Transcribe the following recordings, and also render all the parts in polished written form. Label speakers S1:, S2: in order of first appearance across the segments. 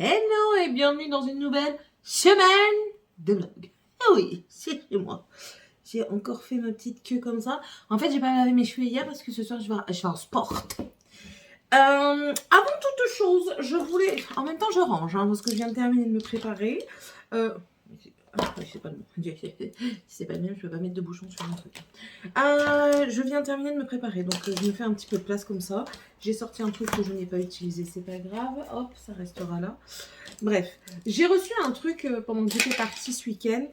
S1: Hello et bienvenue dans une nouvelle semaine de vlog. Ah oui, c'est chez moi. J'ai encore fait ma petite queue comme ça. En fait, j'ai pas lavé mes cheveux hier parce que ce soir, je vais en sport. Avant toute chose, je voulais... En même temps, je range, hein, parce que je viens de terminer de me préparer. C'est pas le bon. Si c'est pas le même, je peux pas mettre de bouchon sur mon truc. Je viens de terminer de me préparer, donc je me fais un petit peu de place comme ça. J'ai sorti un truc que je n'ai pas utilisé, c'est pas grave. Hop, ça restera là. Bref, j'ai reçu un truc pendant que j'étais partie ce week-end,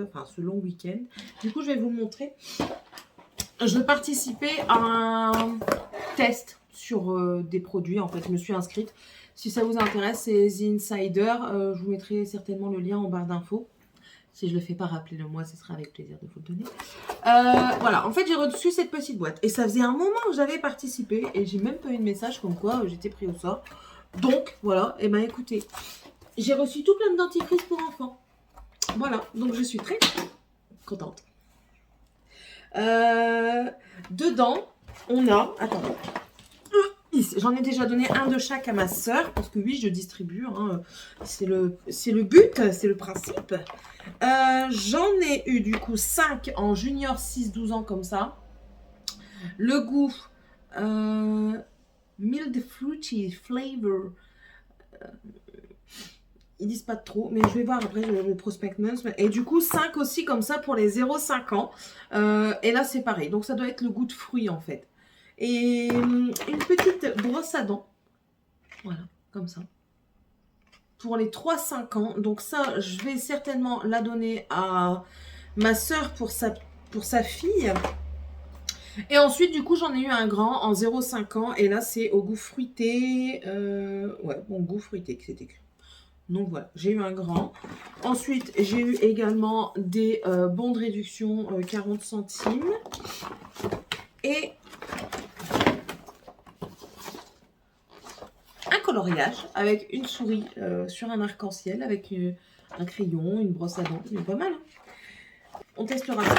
S1: enfin ce long week-end. Du coup, je vais vous montrer. Je participais à un test sur des produits. En fait, je me suis inscrite. Si ça vous intéresse, c'est The Insider. Je vous mettrai certainement le lien en barre d'infos. Si je le fais pas, rappelez-le moi, ce sera avec plaisir de vous le donner. Voilà, en fait, j'ai reçu cette petite boîte. Et ça faisait un moment que j'avais participé. Et j'ai même pas eu de message comme quoi j'étais pris au sort. Donc, voilà, et ben écoutez, j'ai reçu tout plein de dentifrice pour enfants. Voilà, donc je suis très contente. Dedans, on a... Attendez. J'en ai déjà donné un de chaque à ma soeur, parce que oui, je distribue. Hein, c'est le but, c'est le principe. J'en ai eu du coup 5 en junior 6-12 ans comme ça. Le goût mild fruity flavor. Ils disent pas trop, mais je vais voir après le prospectus. Et du coup, 5 aussi comme ça pour les 0,5 ans. Et là, c'est pareil. Donc, ça doit être le goût de fruits en fait. Et une petite brosse à dents. Voilà, comme ça. Pour les 3-5 ans. Donc ça, je vais certainement la donner à ma soeur pour sa fille. Et ensuite, du coup, j'en ai eu un grand en 0,5 ans. Et là, c'est au goût fruité. Ouais, bon, goût fruité que c'est écrit. Donc voilà, j'ai eu un grand. Ensuite, j'ai eu également des bons de réduction 40 centimes. Et un coloriage avec une souris sur un arc-en-ciel, avec un crayon, une brosse à dents. C'est pas mal. Hein, on testera ça.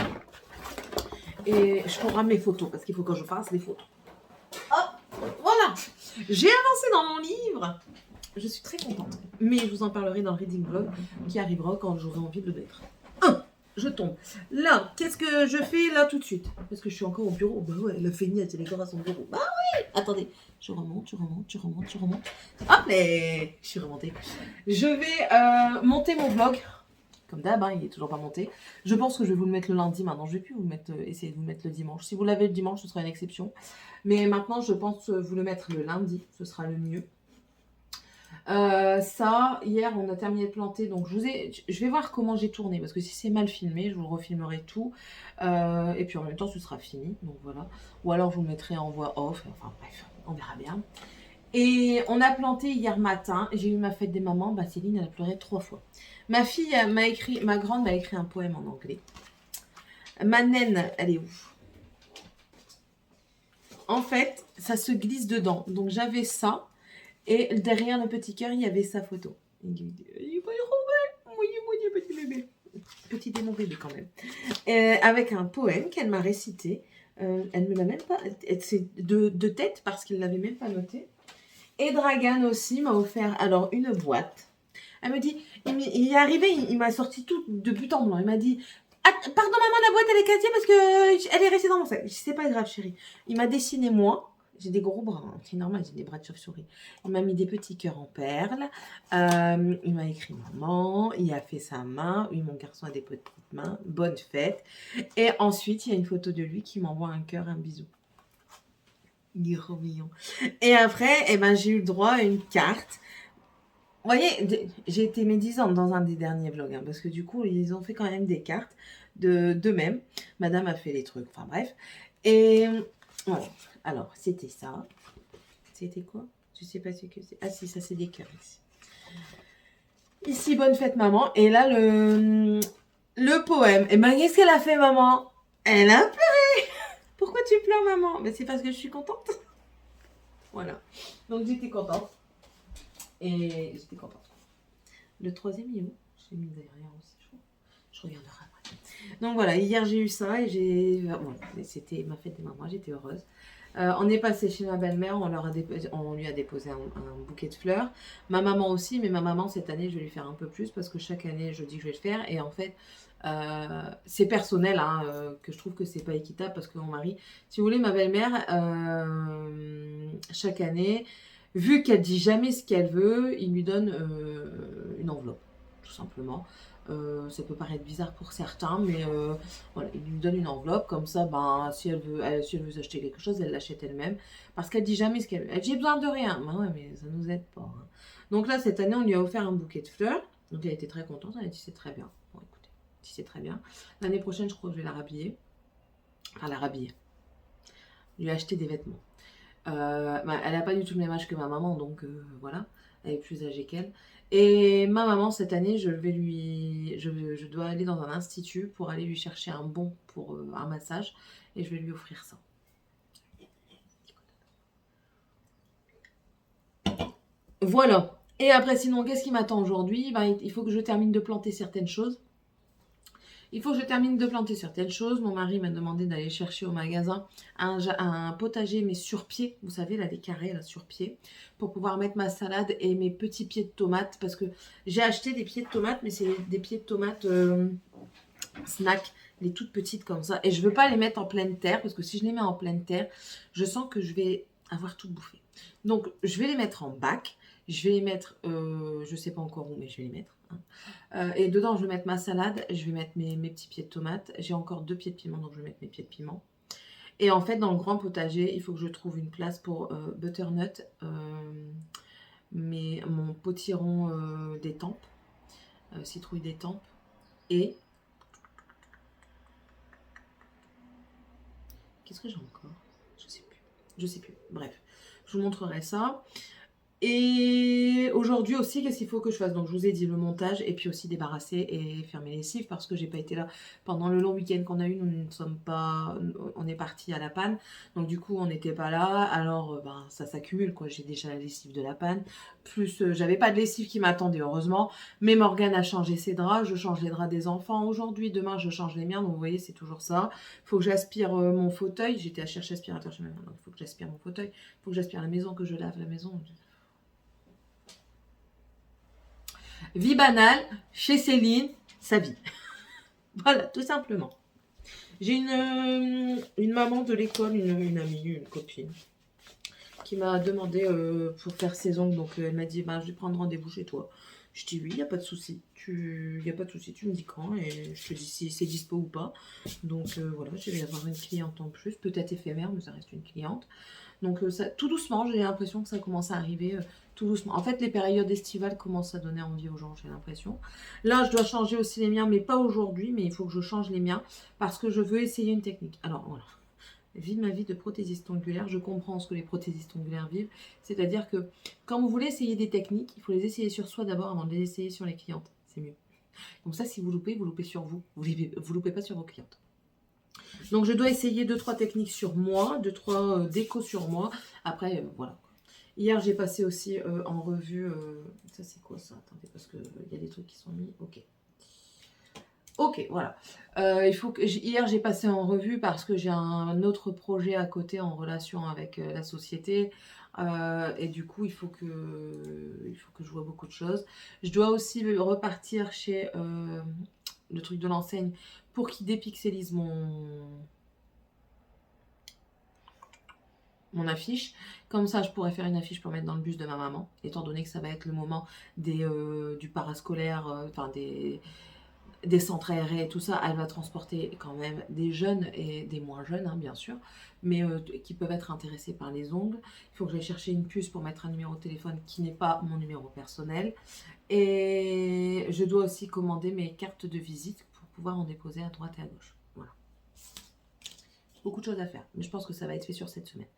S1: Et je prendrai mes photos parce qu'il faut que je fasse des photos. Hop, voilà. J'ai avancé dans mon livre. Je suis très contente. Mais je vous en parlerai dans le reading vlog qui arrivera quand j'aurai envie de le mettre. Je tombe. Là, qu'est-ce que je fais là tout de suite? Parce que je suis encore au bureau. Bah ouais, la feignasse, elle est encore à son bureau. Bah oui. Attendez, je remonte. Hop, je suis remontée. Je vais monter mon vlog. Comme d'hab, hein, il est toujours pas monté. Je pense que je vais vous le mettre le lundi maintenant. Je vais plus vous mettre, essayer de vous le mettre le dimanche. Si vous l'avez le dimanche, ce sera une exception. Mais maintenant, je pense vous le mettre le lundi. Ce sera le mieux. Ça, hier, on a terminé de planter. Donc, je vais voir comment j'ai tourné. Parce que si c'est mal filmé, je vous refilmerai tout. Et puis, en même temps, ce sera fini. Donc, voilà. Ou alors, je vous le mettrai en voix off. Enfin, bref, on verra bien. Et on a planté hier matin. J'ai eu ma fête des mamans. Bah, Céline, elle a pleuré 3 fois. Ma fille m'a écrit, ma grande m'a écrit un poème en anglais. Ma naine, elle est où? En fait, ça se glisse dedans. Donc, j'avais ça. Et derrière le petit cœur, il y avait sa photo. Il dit, petit bébé. Petit démon bébé quand même. Avec un poème qu'elle m'a récité. Elle ne me l'a même pas... C'est de tête parce qu'il ne l'avait même pas noté. Et Dragan aussi m'a offert alors une boîte. Elle me dit, il est arrivé, il m'a sorti tout de but en blanc. Il m'a dit, ah, pardon maman, la boîte elle est cassée parce que elle est restée dans mon sac. Je dis, c'est pas grave chérie. Il m'a dessiné moi. J'ai des gros bras, hein. C'est normal, j'ai des bras de chauve-souris. Il m'a mis des petits cœurs en perles. Il m'a écrit maman. Il a fait sa main. Oui, mon garçon a des petites mains. Bonne fête. Et ensuite, il y a une photo de lui qui m'envoie un cœur, un bisou. Il est trop mignon. Et après, eh ben, j'ai eu le droit à une carte. Vous voyez, j'ai été médisante dans un des derniers vlogs, hein, parce que du coup, ils ont fait quand même des cartes d'eux-mêmes. Madame a fait les trucs, enfin bref. Et voilà. Alors, c'était ça. C'était quoi? Je sais pas ce que c'est. Ah si, ça c'est des cœurs ici. Ici, bonne fête maman. Et là, le poème. Et ben, qu'est-ce qu'elle a fait maman? Elle a pleuré. Pourquoi tu pleures maman? Ben, c'est parce que je suis contente. Voilà. Donc j'étais contente. Et j'étais contente. Le troisième, il est où? J'ai mis derrière aussi, je crois. Je regarderai après. Donc voilà, hier j'ai eu ça et j'ai... Bon, c'était ma fête des mamans, j'étais heureuse. On est passé chez ma belle-mère, on lui a déposé un bouquet de fleurs. Ma maman aussi, mais ma maman cette année je vais lui faire un peu plus parce que chaque année je dis que je vais le faire et en fait c'est personnel hein, que je trouve que c'est pas équitable parce que mon mari, si vous voulez, ma belle-mère chaque année, vu qu'elle dit jamais ce qu'elle veut, il lui donne une enveloppe, tout simplement. Ça peut paraître bizarre pour certains, mais voilà, il lui donne une enveloppe, comme ça, ben, si elle veut s'acheter quelque chose, elle l'achète elle-même. Parce qu'elle dit jamais ce qu'elle veut. Elle dit, j'ai besoin de rien. Ben ouais, mais ça nous aide pas, hein. Donc là, cette année, on lui a offert un bouquet de fleurs. Donc elle était très contente, elle a dit, c'est très bien. Bon, écoutez, si c'est très bien. L'année prochaine, je crois que je vais la rhabiller. Enfin, la rhabiller. Lui acheter des vêtements. Ben, elle n'a pas du tout le même âge que ma maman, donc voilà. Elle est plus âgée qu'elle. Et ma maman, cette année, je dois aller dans un institut pour aller lui chercher un bon pour un massage. Et je vais lui offrir ça. Voilà. Et après, sinon, qu'est-ce qui m'attend aujourd'hui? Ben, il faut que je termine de planter certaines choses. Il faut que je termine de planter certaines choses. Mon mari m'a demandé d'aller chercher au magasin un potager, mais sur pied. Vous savez, là, des carrés là, sur pied. Pour pouvoir mettre ma salade et mes petits pieds de tomates. Parce que j'ai acheté des pieds de tomates, mais c'est des pieds de tomates snack. Les toutes petites comme ça. Et je ne veux pas les mettre en pleine terre. Parce que si je les mets en pleine terre, je sens que je vais avoir tout bouffé. Donc, je vais les mettre en bac. Je vais les mettre, je ne sais pas encore où, mais je vais les mettre. Hein. Et dedans, je vais mettre ma salade. Je vais mettre mes petits pieds de tomates. J'ai encore 2 pieds de piment, donc je vais mettre mes pieds de piment. Et en fait, dans le grand potager, il faut que je trouve une place pour butternut, mon potiron d'étampes, citrouille d'étampes, et qu'est-ce que j'ai encore? Je sais plus. Je sais plus. Bref, je vous montrerai ça. Et aujourd'hui aussi, qu'est-ce qu'il faut que je fasse? Donc, je vous ai dit le montage et puis aussi débarrasser et faire mes lessives parce que j'ai pas été là pendant le long week-end qu'on a eu. Nous ne sommes pas, on est parti à la panne. Donc, du coup, on n'était pas là. Alors, ben, ça s'accumule, quoi. J'ai déjà la lessive de la panne. Plus, j'avais pas de lessive qui m'attendait, heureusement. Mais Morgane a changé ses draps. Je change les draps des enfants aujourd'hui. Demain, je change les miens. Donc, vous voyez, c'est toujours ça. Faut que j'aspire mon fauteuil. J'étais à chercher aspirateur chez ma mère. Donc, il faut que j'aspire mon fauteuil. Il faut que j'aspire la maison, que je lave la maison. Vie banale, chez Céline, sa vie. Voilà, tout simplement. J'ai une maman de l'école, une amie, une copine, qui m'a demandé pour faire ses ongles. Donc elle m'a dit, bah, je vais prendre rendez-vous chez toi. Je dis oui, il n'y a pas de souci. Il n'y a pas de souci, tu me dis quand et je te dis si c'est dispo ou pas. Donc voilà, je vais avoir une cliente en plus, peut-être éphémère, mais ça reste une cliente. Donc ça, tout doucement, j'ai l'impression que ça commence à arriver tout doucement. En fait, les périodes estivales commencent à donner envie aux gens, j'ai l'impression. Là, je dois changer aussi les miens, mais pas aujourd'hui, mais il faut que je change les miens parce que je veux essayer une technique. Alors voilà, vive ma vie de prothésiste ongulaire, je comprends ce que les prothésistes ongulaires vivent. C'est-à-dire que quand vous voulez essayer des techniques, il faut les essayer sur soi d'abord avant de les essayer sur les clientes. C'est mieux. Comme ça, si vous loupez sur vous. Vous loupez pas sur vos clientes. Donc, je dois essayer 2-3 techniques sur moi, 2-3 décos sur moi. Après, voilà. Hier, j'ai passé aussi en revue... ça, c'est quoi ça? Attendez, parce qu'il y a des trucs qui sont mis. Ok. Ok, voilà. Hier, j'ai passé en revue parce que j'ai un autre projet à côté en relation avec la société. Et du coup, il faut que je vois beaucoup de choses. Je dois aussi repartir chez le truc de l'enseigne pour qu'il dépixélise mon affiche. Comme ça, je pourrais faire une affiche pour mettre dans le bus de ma maman, étant donné que ça va être le moment du parascolaire, enfin des centres aérés et tout ça. Elle va transporter quand même des jeunes et des moins jeunes, hein, bien sûr, mais qui peuvent être intéressés par les ongles. Il faut que j'aille chercher une puce pour mettre un numéro de téléphone qui n'est pas mon numéro personnel. Et je dois aussi commander mes cartes de visite pour pouvoir en déposer à droite et à gauche. Voilà. Beaucoup de choses à faire, mais je pense que ça va être fait sur cette semaine.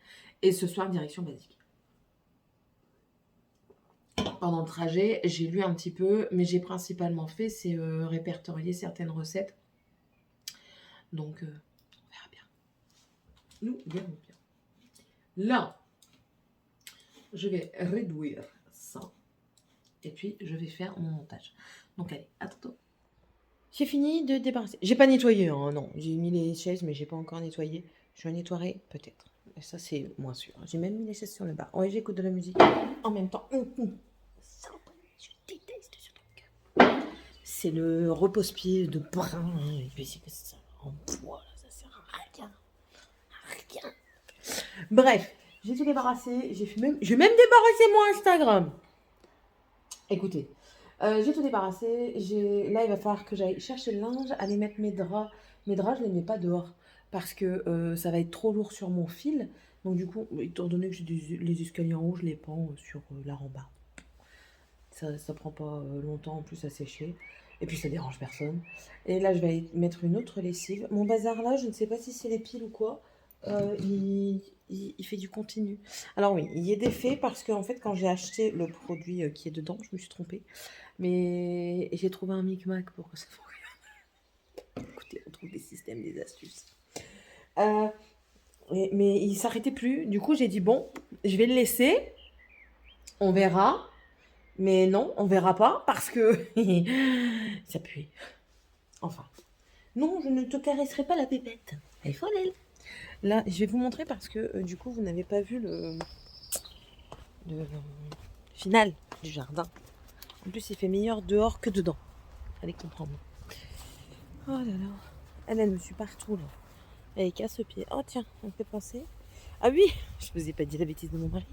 S1: Et ce soir, direction basique. Pendant le trajet, j'ai lu un petit peu, mais j'ai principalement fait, c'est répertorier certaines recettes. Donc, on verra bien. Nous verrons bien. Là, je vais réduire ça. Et puis, je vais faire mon montage. Donc, allez, à tantôt. J'ai fini de débarrasser. J'ai pas nettoyé, hein, non. J'ai mis les chaises, mais j'ai pas encore nettoyé. Je nettoierai peut-être. Et ça, c'est moins sûr. J'ai même mis les chaises sur le bas. Ouais, j'écoute de la musique en même temps. Je déteste ce truc. C'est le repose-pied de brun. Et puis c'est que ça en bois, là, ça sert à rien. À rien. Bref, j'ai tout débarrassé. J'ai même débarrassé mon Instagram. Écoutez, j'ai tout débarrassé. Là, il va falloir que j'aille chercher le linge, aller mettre mes draps. Mes draps, je ne les mets pas dehors parce que ça va être trop lourd sur mon fil. Donc du coup, étant donné que j'ai les escaliers en haut, je les pends sur la rambarde. Ça prend pas longtemps en plus à sécher. Et puis ça dérange personne. Et là, je vais mettre une autre lessive. Mon bazar là, je ne sais pas si c'est les piles ou quoi. Il fait du continu. Alors oui, il y a des faits parce qu'en fait, quand j'ai acheté le produit qui est dedans, je me suis trompée. Mais j'ai trouvé un micmac pour que ça fonctionne. Écoutez, on trouve des systèmes, des astuces. Mais il s'arrêtait plus. Du coup, j'ai dit bon, je vais le laisser. On verra. Mais non, on verra pas parce que ça pue. Enfin. Non, je ne te caresserai pas la pépette. Elle est folle, elle. Là, je vais vous montrer parce que du coup, vous n'avez pas vu le final du jardin. En plus, il fait meilleur dehors que dedans. Fallait comprendre. Oh là là. Elle me suit partout, là. Elle est casse-pied. Oh tiens, on me fait penser. Ah oui, je vous ai pas dit la bêtise de mon mari.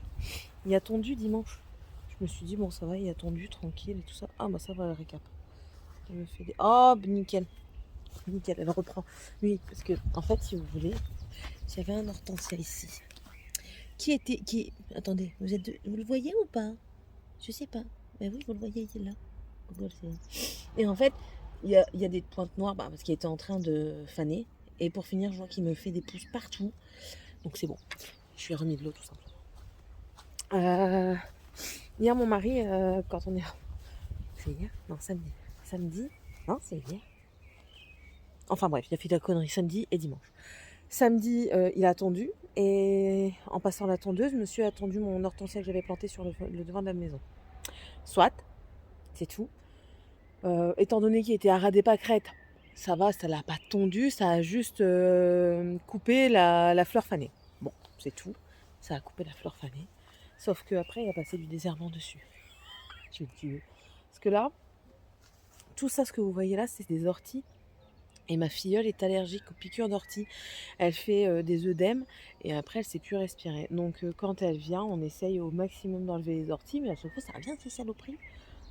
S1: Il a tondu dimanche. Je me suis dit, bon, ça va, il a tondu, tranquille et tout ça. Ah, bah ça va, le récap. Elle me fait des... Oh, nickel. Nickel, elle reprend. Oui, parce que, en fait, si vous voulez, j'avais un hortensia ici. Attendez, vous le voyez ou pas? Je sais pas. Ben oui, vous le voyez, il est là. Et en fait, il y a des pointes noires parce qu'il était en train de faner. Et pour finir, je vois qu'il me fait des pousses partout. Donc c'est bon. Je lui ai remis de l'eau tout simplement. Hier, mon mari, quand on est... C'est hier? Non, samedi. Samedi? Non, c'est hier. Enfin bref, il a fait de la connerie samedi et dimanche. Samedi, il a attendu. Et en passant la tondeuse, monsieur a attendu mon hortensia que j'avais planté sur le devant de la maison. Soit, c'est tout. Étant donné qu'il était à ras des pâquerettes, ça va, ça l'a pas tondu, ça a juste coupé la fleur fanée. Bon, c'est tout. Ça a coupé la fleur fanée. Sauf qu'après, il a passé du désherbant dessus. Je vais le tuer. Parce que là, tout ça, ce que vous voyez là, c'est des orties. Et ma filleule est allergique aux piqûres d'ortie. Elle fait des œdèmes et après elle ne sait plus respirer. Donc quand elle vient, on essaye au maximum d'enlever les orties, mais à chaque fois ça revient ces saloperies.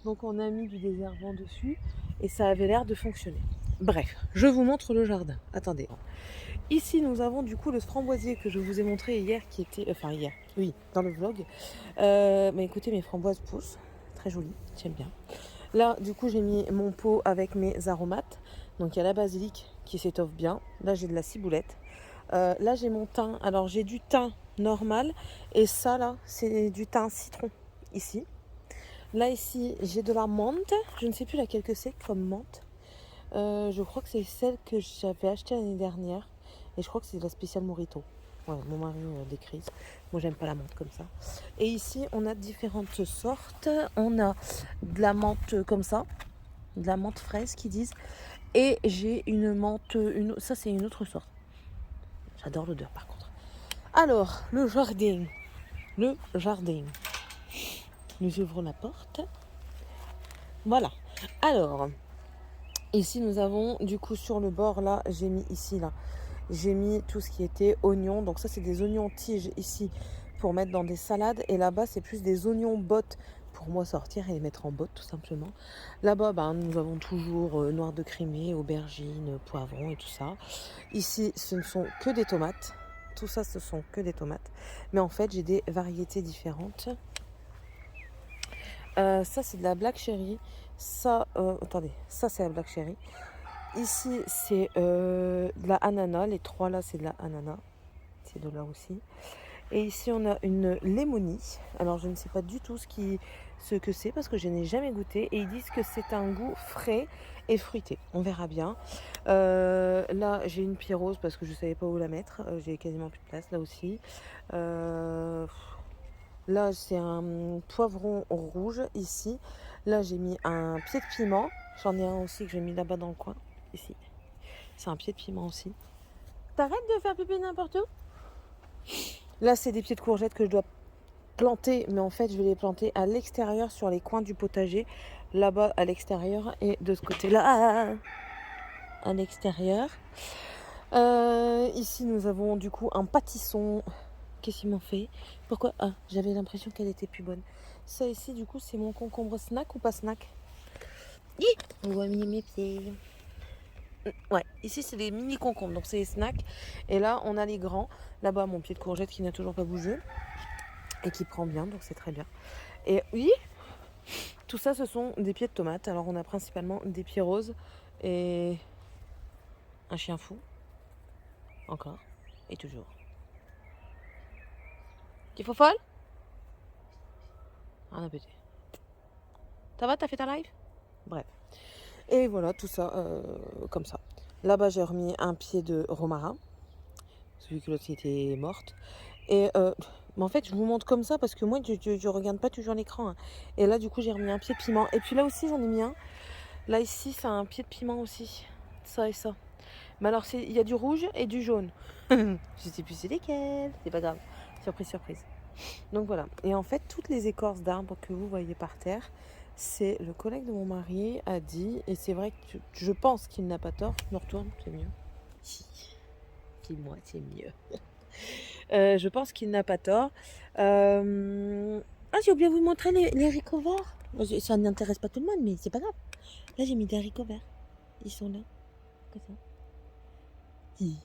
S1: Donc on a mis du désherbant dessus et ça avait l'air de fonctionner. Bref, je vous montre le jardin. Attendez. Ici nous avons du coup le framboisier que je vous ai montré hier qui était... Enfin hier, oui, dans le vlog. Mais écoutez, mes framboises poussent. Très jolies, j'aime bien. Là, du coup, j'ai mis mon pot avec mes aromates. Donc, il y a la basilic qui s'étoffe bien. Là, j'ai de la ciboulette. Là, j'ai mon thym. Alors, j'ai du thym normal. Et ça, là, c'est du thym citron, ici. Là, ici, j'ai de la menthe. Je ne sais plus laquelle que c'est comme menthe. Je crois que c'est celle que j'avais achetée l'année dernière. Et je crois que c'est de la spéciale Morito. Ouais, mon mari décrit. Moi, j'aime pas la menthe comme ça. Et ici, on a différentes sortes. On a de la menthe comme ça, de la menthe fraise qu'ils disent. Et j'ai une menthe, ça c'est une autre sorte. J'adore l'odeur par contre. Alors, le jardin. Le jardin. Nous ouvrons la porte. Voilà. Alors, ici nous avons, du coup sur le bord là, j'ai mis ici là. J'ai mis tout ce qui était oignons. Donc ça, c'est des oignons tiges ici pour mettre dans des salades. Et là-bas, c'est plus des oignons bottes pour moi sortir et les mettre en botte tout simplement. Là-bas, nous avons toujours noix de Crimée, aubergines, poivrons et tout ça. Ici, ce ne sont que des tomates. Tout ça, ce sont que des tomates. Mais en fait, j'ai des variétés différentes. Ça, c'est de la black cherry. Ça, attendez, ça, c'est la black cherry. Ici, c'est de la ananas. Les trois là, c'est de la ananas. C'est de là aussi. Et ici, on a une lémonie. Alors, je ne sais pas du tout ce que c'est parce que je n'ai jamais goûté. Et ils disent que c'est un goût frais et fruité. On verra bien. Là, j'ai une pyrrhose parce que je ne savais pas où la mettre. J'ai quasiment plus de place là aussi. Là, c'est un poivron rouge ici. Là, j'ai mis un pied de piment. J'en ai un aussi que j'ai mis là-bas dans le coin. Ici. C'est un pied de piment aussi. t'arrêtes de faire pipi n'importe où. Là, c'est des pieds de courgettes que je dois planter, mais en fait, je vais les planter à l'extérieur, sur les coins du potager. Là-bas, à l'extérieur, et de ce côté-là, à l'extérieur. Ici, nous avons du coup un pâtisson. Qu'est-ce qu'ils m'ont fait? Pourquoi? Ah, j'avais l'impression qu'elle était plus bonne. Ça ici, du coup, c'est mon concombre snack ou pas snack? On voit mes pieds. Ouais, ici c'est des mini concombres, donc c'est les snacks. Et là, on a les grands. Là-bas, mon pied de courgette qui n'a toujours pas bougé et qui prend bien, donc c'est très bien. Et oui, tout ça, ce sont des pieds de tomates. Alors, on a principalement des pieds roses et un chien fou. Encore et toujours. Tu fais folle? Ah, non, pété. Ça va, t'as fait ta live? Bref. Et voilà, tout ça comme ça. Là-bas, j'ai remis un pied de romarin, celui que l'autre était morte. Et mais en fait, je vous montre comme ça parce que moi, je regarde pas toujours l'écran. Hein. Et là, du coup, j'ai remis un pied de piment. Et puis là aussi, j'en ai mis un. Là, ici, c'est un pied de piment aussi. Ça et ça. Mais alors, il y a du rouge et du jaune. Je sais plus c'est lesquels. C'est pas grave. Surprise, surprise. Donc voilà. Et en fait, toutes les écorces d'arbres que vous voyez par terre, c'est le collègue de mon mari a dit, et c'est vrai que je pense qu'il n'a pas tort. Je me retourne, c'est mieux. Si, dis-moi, c'est mieux. Je pense qu'il n'a pas tort. Ah, j'ai oublié de vous montrer les haricots verts. Ça n'intéresse pas tout le monde, mais c'est pas grave. Là, j'ai mis des haricots verts. Ils sont là, comme ça. Si.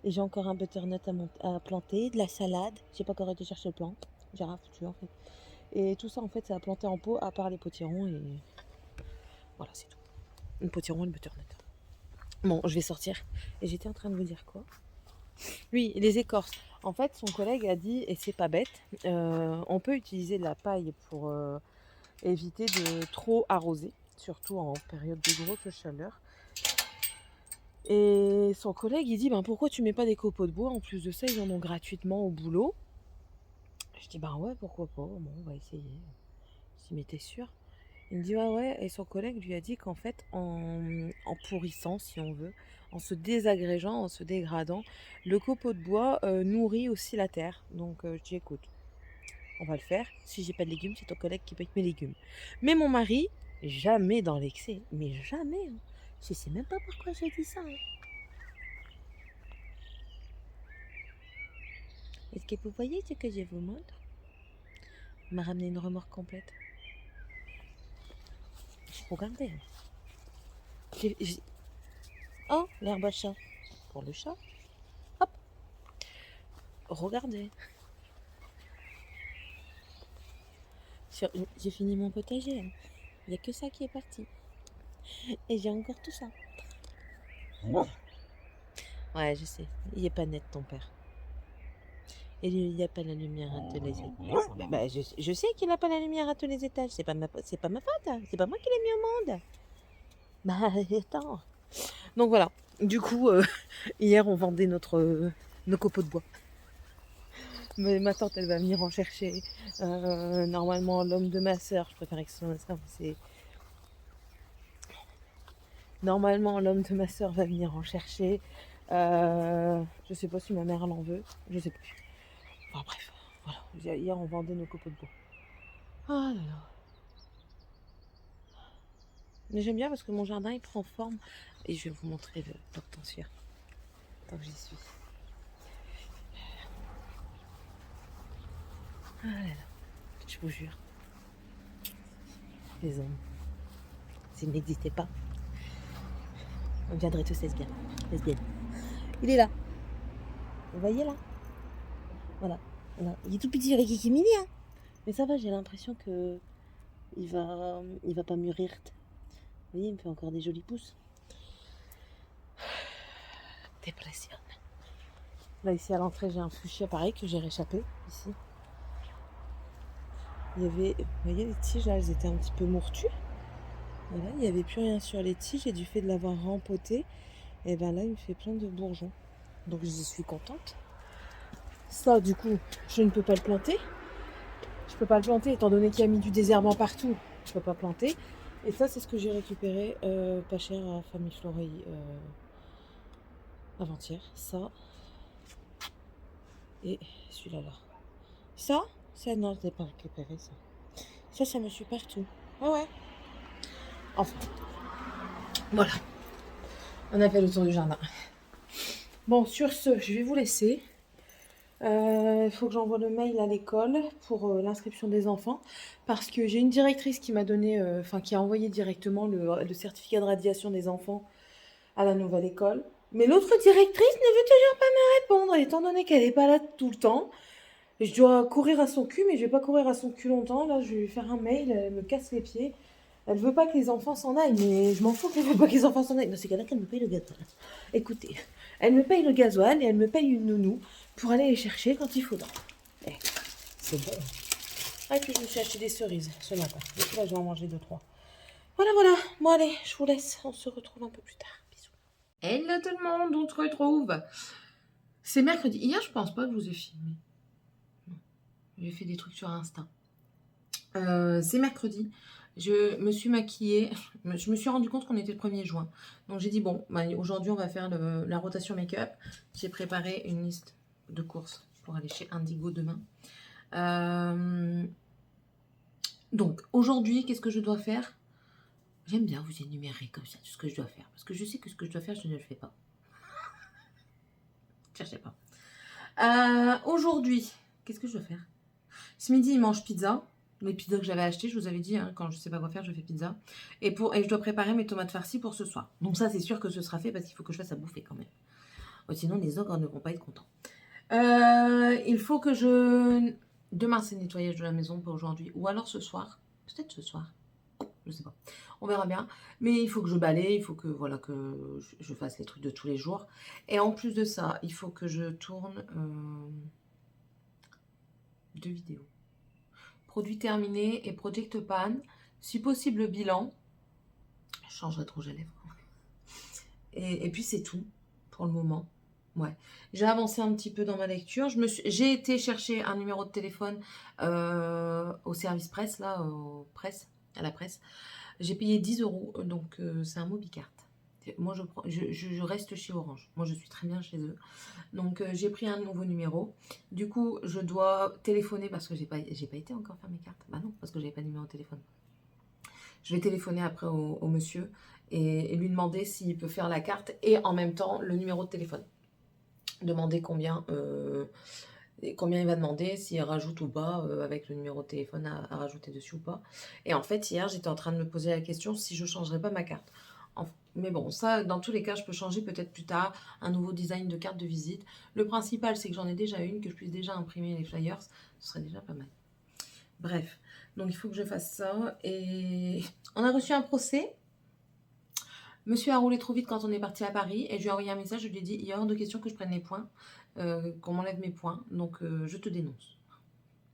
S1: Et j'ai encore un butternut à planter, de la salade. J'ai pas encore été chercher le plant. J'ai rien foutu en fait. Et tout ça, en fait, c'est à planter en pot, à part les potirons. Et voilà, c'est tout. Le potiron et le butternut. Bon, je vais sortir. Et j'étais en train de vous dire quoi? Oui, les écorces. En fait, son collègue a dit, et c'est pas bête, on peut utiliser de la paille pour éviter de trop arroser, surtout en période de grosse chaleur. Et son collègue, il dit, ben pourquoi tu mets pas des copeaux de bois? En plus de ça, ils en ont gratuitement au boulot. Je dis, ben ouais, pourquoi pas? Bon, on va essayer. Si mais t'es sûr? Il me dit, ouais, ouais. Et son collègue lui a dit qu'en fait, en pourrissant, si on veut, en se désagrégeant, en se dégradant, le copeau de bois nourrit aussi la terre. Donc, je dis, écoute, on va le faire. Si j'ai pas de légumes, c'est ton collègue qui paye mes légumes. Mais mon mari, jamais dans l'excès. Mais jamais. Hein. Je sais même pas pourquoi j'ai dit ça. Hein. Est-ce que vous voyez ce que je vous montre? Il m'a ramené une remorque complète. Regardez. Oh, l'herbe à chat. Pour le chat. Hop. Regardez. J'ai fini mon potager. Hein. Il n'y a que ça qui est parti. Et j'ai encore tout ça. Ouais, je sais. Il est pas net, ton père. Et il n'y a pas la lumière à tous les étages. Bah, je sais qu'il n'a pas la lumière à tous les étages. C'est pas ma faute. C'est pas moi qui l'ai mis au monde. Bah, attends. Donc voilà. Du coup, hier, on vendait nos copeaux de bois. Mais ma tante, elle va venir en chercher. Normalement, l'homme de ma soeur, je préfère que ce soit ma soeur, c'est... Normalement, l'homme de ma soeur va venir en chercher. Je sais pas si ma mère l'en veut. Je sais plus. Enfin bref, voilà. Hier, on vendait nos copeaux de bois. Ah là là. Mais j'aime bien parce que mon jardin, il prend forme. Et je vais vous montrer l'hortensia. Tant que j'y suis. Ah là là. Je vous jure. Les hommes. S'ils n'existaient pas, on viendrait tous lesbiennes. Il est là. Vous voyez là? Voilà. Il est tout petit avec Kikimini, hein. Mais ça va, j'ai l'impression que il va pas mûrir. Vous voyez, il me fait encore des jolis pouces. Dépression. Là, ici à l'entrée, j'ai un fuchsia pareil que j'ai réchappé. Ici. Il y avait, vous voyez, les tiges là, elles étaient un petit peu mourtues. Voilà, il n'y avait plus rien sur les tiges et du fait de l'avoir rempoté, et ben là, il me fait plein de bourgeons. Donc, j'y suis contente. Ça, du coup, je ne peux pas le planter. Je peux pas le planter étant donné qu'il y a mis du désherbant partout. Je peux pas planter. Et ça, c'est ce que j'ai récupéré pas cher à Famille Floreil avant-hier. Ça, Et celui-là, là. Ça, non, je l'ai pas récupéré, ça. Ça me suit partout. Ah ouais. Enfin, voilà. On a fait le tour du jardin. Bon, sur ce, je vais vous laisser. Il faut que j'envoie le mail à l'école pour l'inscription des enfants parce que j'ai une directrice qui m'a donné, qui a envoyé directement le certificat de radiation des enfants à la nouvelle école. Mais l'autre directrice ne veut toujours pas me répondre, étant donné qu'elle n'est pas là tout le temps. Je dois courir à son cul, mais je vais pas courir à son cul longtemps. Là, je vais lui faire un mail, elle me casse les pieds. Elle veut pas que les enfants s'en aillent, mais je m'en fous qu'elle veut pas que les enfants s'en aillent. Dans ces cas-là, qu'elle me paye le gasoil. Écoutez, elle me paye le gasoil et elle me paye une nounou pour aller les chercher quand il faudra. Eh, c'est bon. Ah, et puis je me suis acheté des cerises ce matin. Du coup, là, je vais en manger 2-3. Voilà, voilà. Bon, allez, je vous laisse. On se retrouve un peu plus tard. Bisous. Hello tout le monde, on se retrouve. C'est mercredi. Hier, je pense pas que je vous ai filmé. Non. J'ai fait des trucs sur Insta. C'est mercredi. Je me suis maquillée. Je me suis rendu compte qu'on était le 1er juin. Donc j'ai dit, bon, bah, aujourd'hui, on va faire la rotation make-up. J'ai préparé une liste de courses pour aller chez Indigo demain. Donc, aujourd'hui, qu'est-ce que je dois faire? J'aime bien vous énumérer comme ça tout ce que je dois faire. Parce que je sais que ce que je dois faire, je ne le fais pas. Cherchez pas. Aujourd'hui, qu'est-ce que je dois faire? Ce midi, il mange pizza. Les pizzas que j'avais achetées, je vous avais dit, hein, quand je sais pas quoi faire, je fais pizza. Et je dois préparer mes tomates farcies pour ce soir. Donc ça, c'est sûr que ce sera fait parce qu'il faut que je fasse à bouffer quand même. Sinon, les ogres ne vont pas être contents. Il faut que je... Demain, c'est le nettoyage de la maison pour aujourd'hui. Ou alors ce soir. Peut-être ce soir. Je sais pas. On verra bien. Mais il faut que je balaye. Il faut que, voilà, que je fasse les trucs de tous les jours. Et en plus de ça, il faut que je tourne 2 vidéos. Produit terminé et Project Pan. Si possible, bilan. Je changerai de rouge à lèvres. Et puis c'est tout pour le moment. Ouais. J'ai avancé un petit peu dans ma lecture. J'ai été chercher un numéro de téléphone au service presse, là, à la presse. J'ai payé 10 €, donc c'est un Mobicart. Moi, je reste chez Orange. Moi, je suis très bien chez eux. Donc, j'ai pris un nouveau numéro. Du coup, je dois téléphoner parce que j'ai pas été encore faire mes cartes. Bah non, parce que j'avais pas de numéro de téléphone. Je vais téléphoner après au monsieur et lui demander s'il peut faire la carte et en même temps le numéro de téléphone. Demander combien il va demander, s'il rajoute ou pas, avec le numéro de téléphone à rajouter dessus ou pas. Et en fait, hier, j'étais en train de me poser la question si je ne changerais pas ma carte. Mais bon, ça, dans tous les cas, je peux changer peut-être plus tard, un nouveau design de carte de visite. Le principal, c'est que j'en ai déjà une, que je puisse déjà imprimer les flyers. Ce serait déjà pas mal. Bref, donc il faut que je fasse ça. Et on a reçu un procès. Monsieur a roulé trop vite quand on est parti à Paris et je lui ai envoyé un message, je lui ai dit, il y a hors de question que je prenne les points, qu'on m'enlève mes points, donc je te dénonce.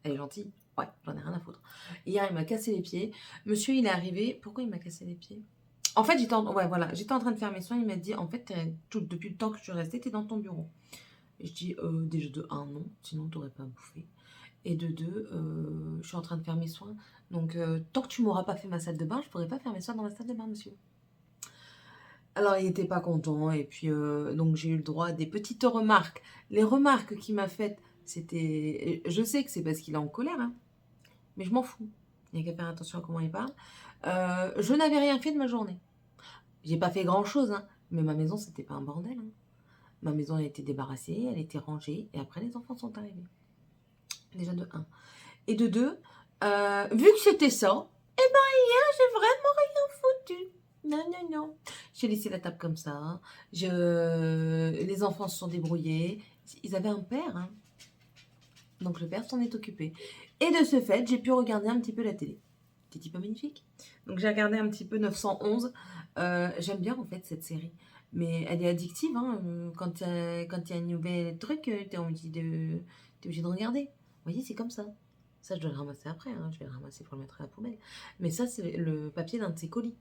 S1: Elle est gentille. Ouais, j'en ai rien à foutre. Hier, il m'a cassé les pieds. Monsieur, il est arrivé. Pourquoi il m'a cassé les pieds? En fait, j'étais en train de faire mes soins. Il m'a dit, en fait, depuis le temps que je suis restée, t'es dans ton bureau. Et je dis, déjà de 1, non, sinon t'aurais pas bouffé. Et de 2, je suis en train de faire mes soins. Donc, tant que tu m'auras pas fait ma salle de bain, je pourrais pas faire mes soins dans la salle de bain, monsieur. Alors, il n'était pas content. Et puis, donc, j'ai eu le droit à des petites remarques. Les remarques qu'il m'a faites, c'était... Je sais que c'est parce qu'il est en colère, hein, mais je m'en fous. Il n'y a qu'à faire attention à comment il parle. Je n'avais rien fait de ma journée. J'ai pas fait grand-chose, hein, mais ma maison, c'était pas un bordel. Hein. Ma maison, elle était débarrassée, elle était rangée, et après, les enfants sont arrivés. Déjà de 1. Et de 2, vu que c'était ça, eh ben, hier, j'ai vraiment rien foutu. Non. J'ai laissé la table comme ça. Les enfants se sont débrouillés. Ils avaient un père, hein. Donc le père s'en est occupé. Et de ce fait, j'ai pu regarder un petit peu la télé. C'était pas magnifique. Donc j'ai regardé un petit peu 911. J'aime bien en fait cette série. Mais elle est addictive. Hein. Quand il y a un nouvel truc, t'es obligé de regarder. Vous voyez, c'est comme ça. Ça, je dois le ramasser après. Hein. Je vais le ramasser pour le mettre à la poubelle. Mais ça, c'est le papier d'un de ses colis.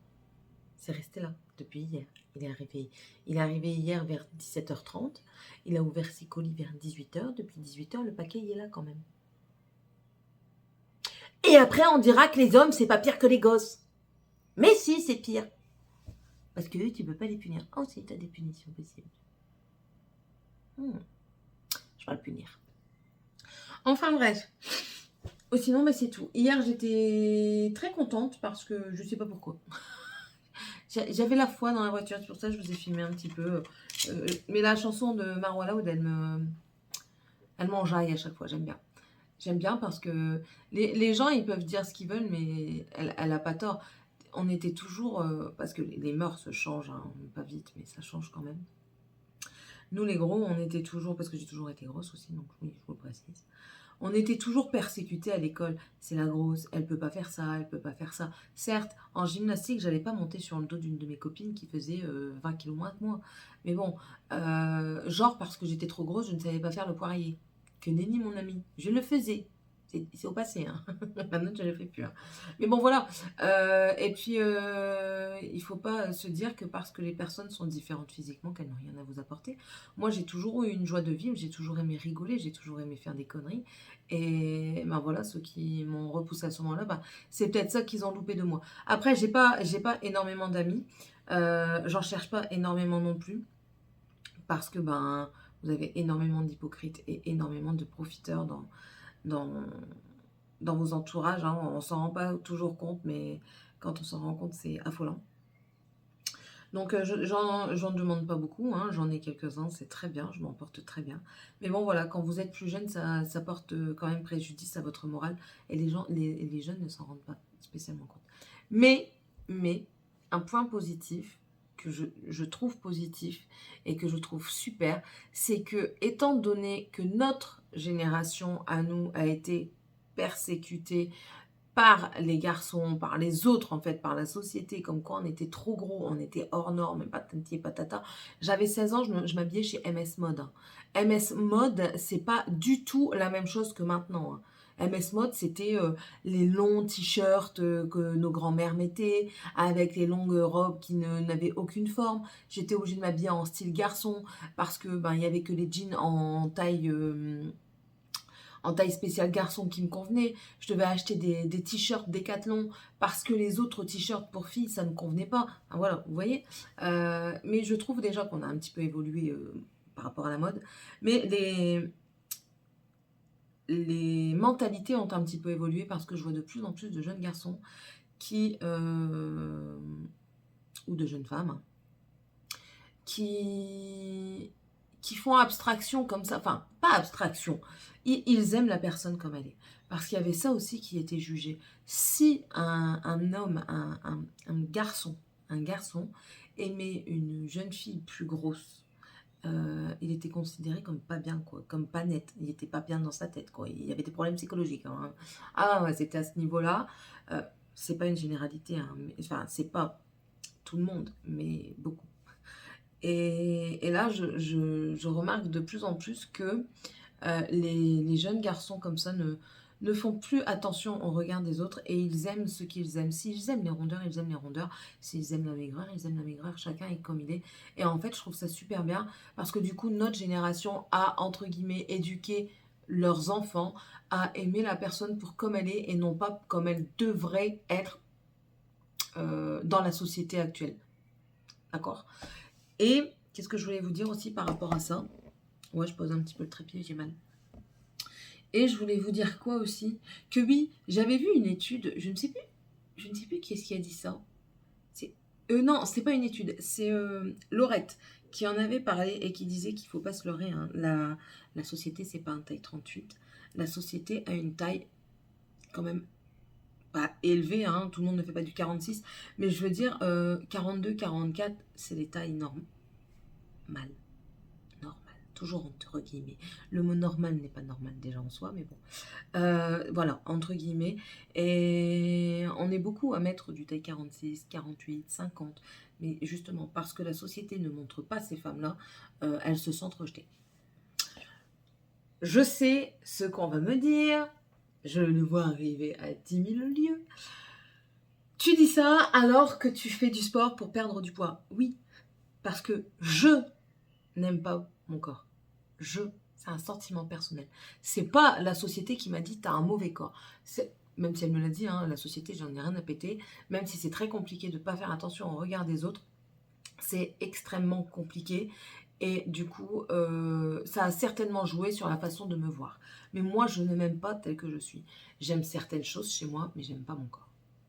S1: C'est resté là depuis hier. Il est arrivé hier vers 17h30. Il a ouvert ses colis vers 18h. Depuis 18h, le paquet, il est là quand même. Et après, on dira que les hommes, c'est pas pire que les gosses. Mais si, c'est pire. Parce que tu peux pas les punir. Oh, si, t'as des punitions possibles. Je vais pas le punir. Enfin bref. Oh, sinon, bah, c'est tout. Hier, j'étais très contente parce que je sais pas pourquoi. J'avais la foi dans la voiture, c'est pour ça que je vous ai filmé un petit peu. Mais la chanson de Marwa Loud, elle m'enjaille à chaque fois, j'aime bien. J'aime bien parce que les gens, ils peuvent dire ce qu'ils veulent, mais elle a pas tort. On était toujours, parce que les mœurs se changent, hein, pas vite, mais ça change quand même. Nous, les gros, on était toujours, parce que j'ai toujours été grosse aussi, donc oui, je vous le précise. On était toujours persécutés à l'école. C'est la grosse, elle peut pas faire ça, elle peut pas faire ça. Certes, en gymnastique, j'allais pas monter sur le dos d'une de mes copines qui faisait 20 kilos moins que moi. Mais bon, genre parce que j'étais trop grosse, je ne savais pas faire le poirier. Que nenni mon ami, je le faisais. C'est au passé, hein. Maintenant je ne le fais plus, hein. Mais bon voilà. Et puis il faut pas se dire que parce que les personnes sont différentes physiquement qu'elles n'ont rien à vous apporter. Moi j'ai toujours eu une joie de vivre, j'ai toujours aimé rigoler, j'ai toujours aimé faire des conneries. Et ben voilà, ceux qui m'ont repoussé à ce moment-là, ben, c'est peut-être ça qu'ils ont loupé de moi. Après, j'ai pas énormément d'amis. J'en cherche pas énormément non plus. Parce que ben, vous avez énormément d'hypocrites et énormément de profiteurs dans, dans vos entourages, hein. On s'en rend pas toujours compte, mais quand on s'en rend compte, c'est affolant. Donc, j'en demande pas beaucoup, hein. J'en ai quelques-uns, c'est très bien, je m'en porte très bien. Mais bon, voilà, quand vous êtes plus jeune, ça porte quand même préjudice à votre morale. Et les jeunes ne s'en rendent pas spécialement compte. Mais, un point positif que je trouve positif et que je trouve super, c'est que, étant donné que notre génération à nous a été persécutée par les garçons, par les autres en fait, par la société, comme quoi on était trop gros, on était hors norme, patati et patata. J'avais 16 ans, je m'habillais chez MS Mode, hein. MS Mode, c'est pas du tout la même chose que maintenant, hein. MS Mode, c'était les longs t-shirts que nos grands-mères mettaient, avec les longues robes qui n'avaient aucune forme. J'étais obligée de m'habiller en style garçon, parce que ben, il y avait que les jeans en taille spéciale garçon qui me convenait. Je devais acheter des t-shirts Decathlon parce que les autres t-shirts pour filles, ça ne me convenait pas. Enfin, voilà, vous voyez. Mais je trouve déjà qu'on a un petit peu évolué par rapport à la mode. Mais les mentalités ont un petit peu évolué parce que je vois de plus en plus de jeunes garçons ou de jeunes femmes qui font abstraction comme ça, enfin, pas abstraction, ils aiment la personne comme elle est. Parce qu'il y avait ça aussi qui était jugé. Si un homme, un garçon aimait une jeune fille plus grosse, il était considéré comme pas bien, quoi, comme pas net. Il était pas bien dans sa tête, quoi. Il y avait des problèmes psychologiques, hein. Ah ouais, c'était à ce niveau-là. C'est pas une généralité, hein, enfin, c'est pas tout le monde, mais beaucoup. Et là, je remarque de plus en plus que les jeunes garçons comme ça ne font plus attention au regard des autres et ils aiment ce qu'ils aiment. S'ils aiment les rondeurs, ils aiment les rondeurs. S'ils aiment la maigreur, ils aiment la maigreur. Chacun est comme il est. Et en fait, je trouve ça super bien parce que du coup, notre génération a, entre guillemets, éduqué leurs enfants à aimer la personne pour comme elle est et non pas comme elle devrait être dans la société actuelle. D'accord? Et qu'est-ce que je voulais vous dire aussi par rapport à ça? Ouais, je pose un petit peu le trépied, j'ai mal. Et je voulais vous dire quoi aussi? Que oui, j'avais vu une étude, je ne sais plus qui est-ce qui a dit ça. Non, c'est pas une étude, c'est Laurette qui en avait parlé et qui disait qu'il ne faut pas se leurrer, hein. La société, c'est pas une taille 38. La société a une taille quand même pas élevée, hein. Tout le monde ne fait pas du 46. Mais je veux dire, 42, 44, c'est des tailles normales. Normal, toujours entre guillemets. Le mot normal n'est pas normal déjà en soi, mais bon. Voilà, entre guillemets. Et on est beaucoup à mettre du taille 46, 48, 50. Mais justement, parce que la société ne montre pas ces femmes-là, elles se sentent rejetées. Je sais ce qu'on va me dire. Je le vois arriver à 10 000 lieues. Tu dis ça alors que tu fais du sport pour perdre du poids. Oui, parce que je n'aime pas mon corps. C'est un sentiment personnel. C'est pas la société qui m'a dit t'as un mauvais corps. Même si elle me l'a dit, hein, la société, j'en ai rien à péter. Même si c'est très compliqué de ne pas faire attention au regard des autres, c'est extrêmement compliqué. Et du coup, ça a certainement joué sur la façon de me voir. Mais moi, je ne m'aime pas telle que je suis. J'aime certaines choses chez moi, mais j'aime pas mon corps.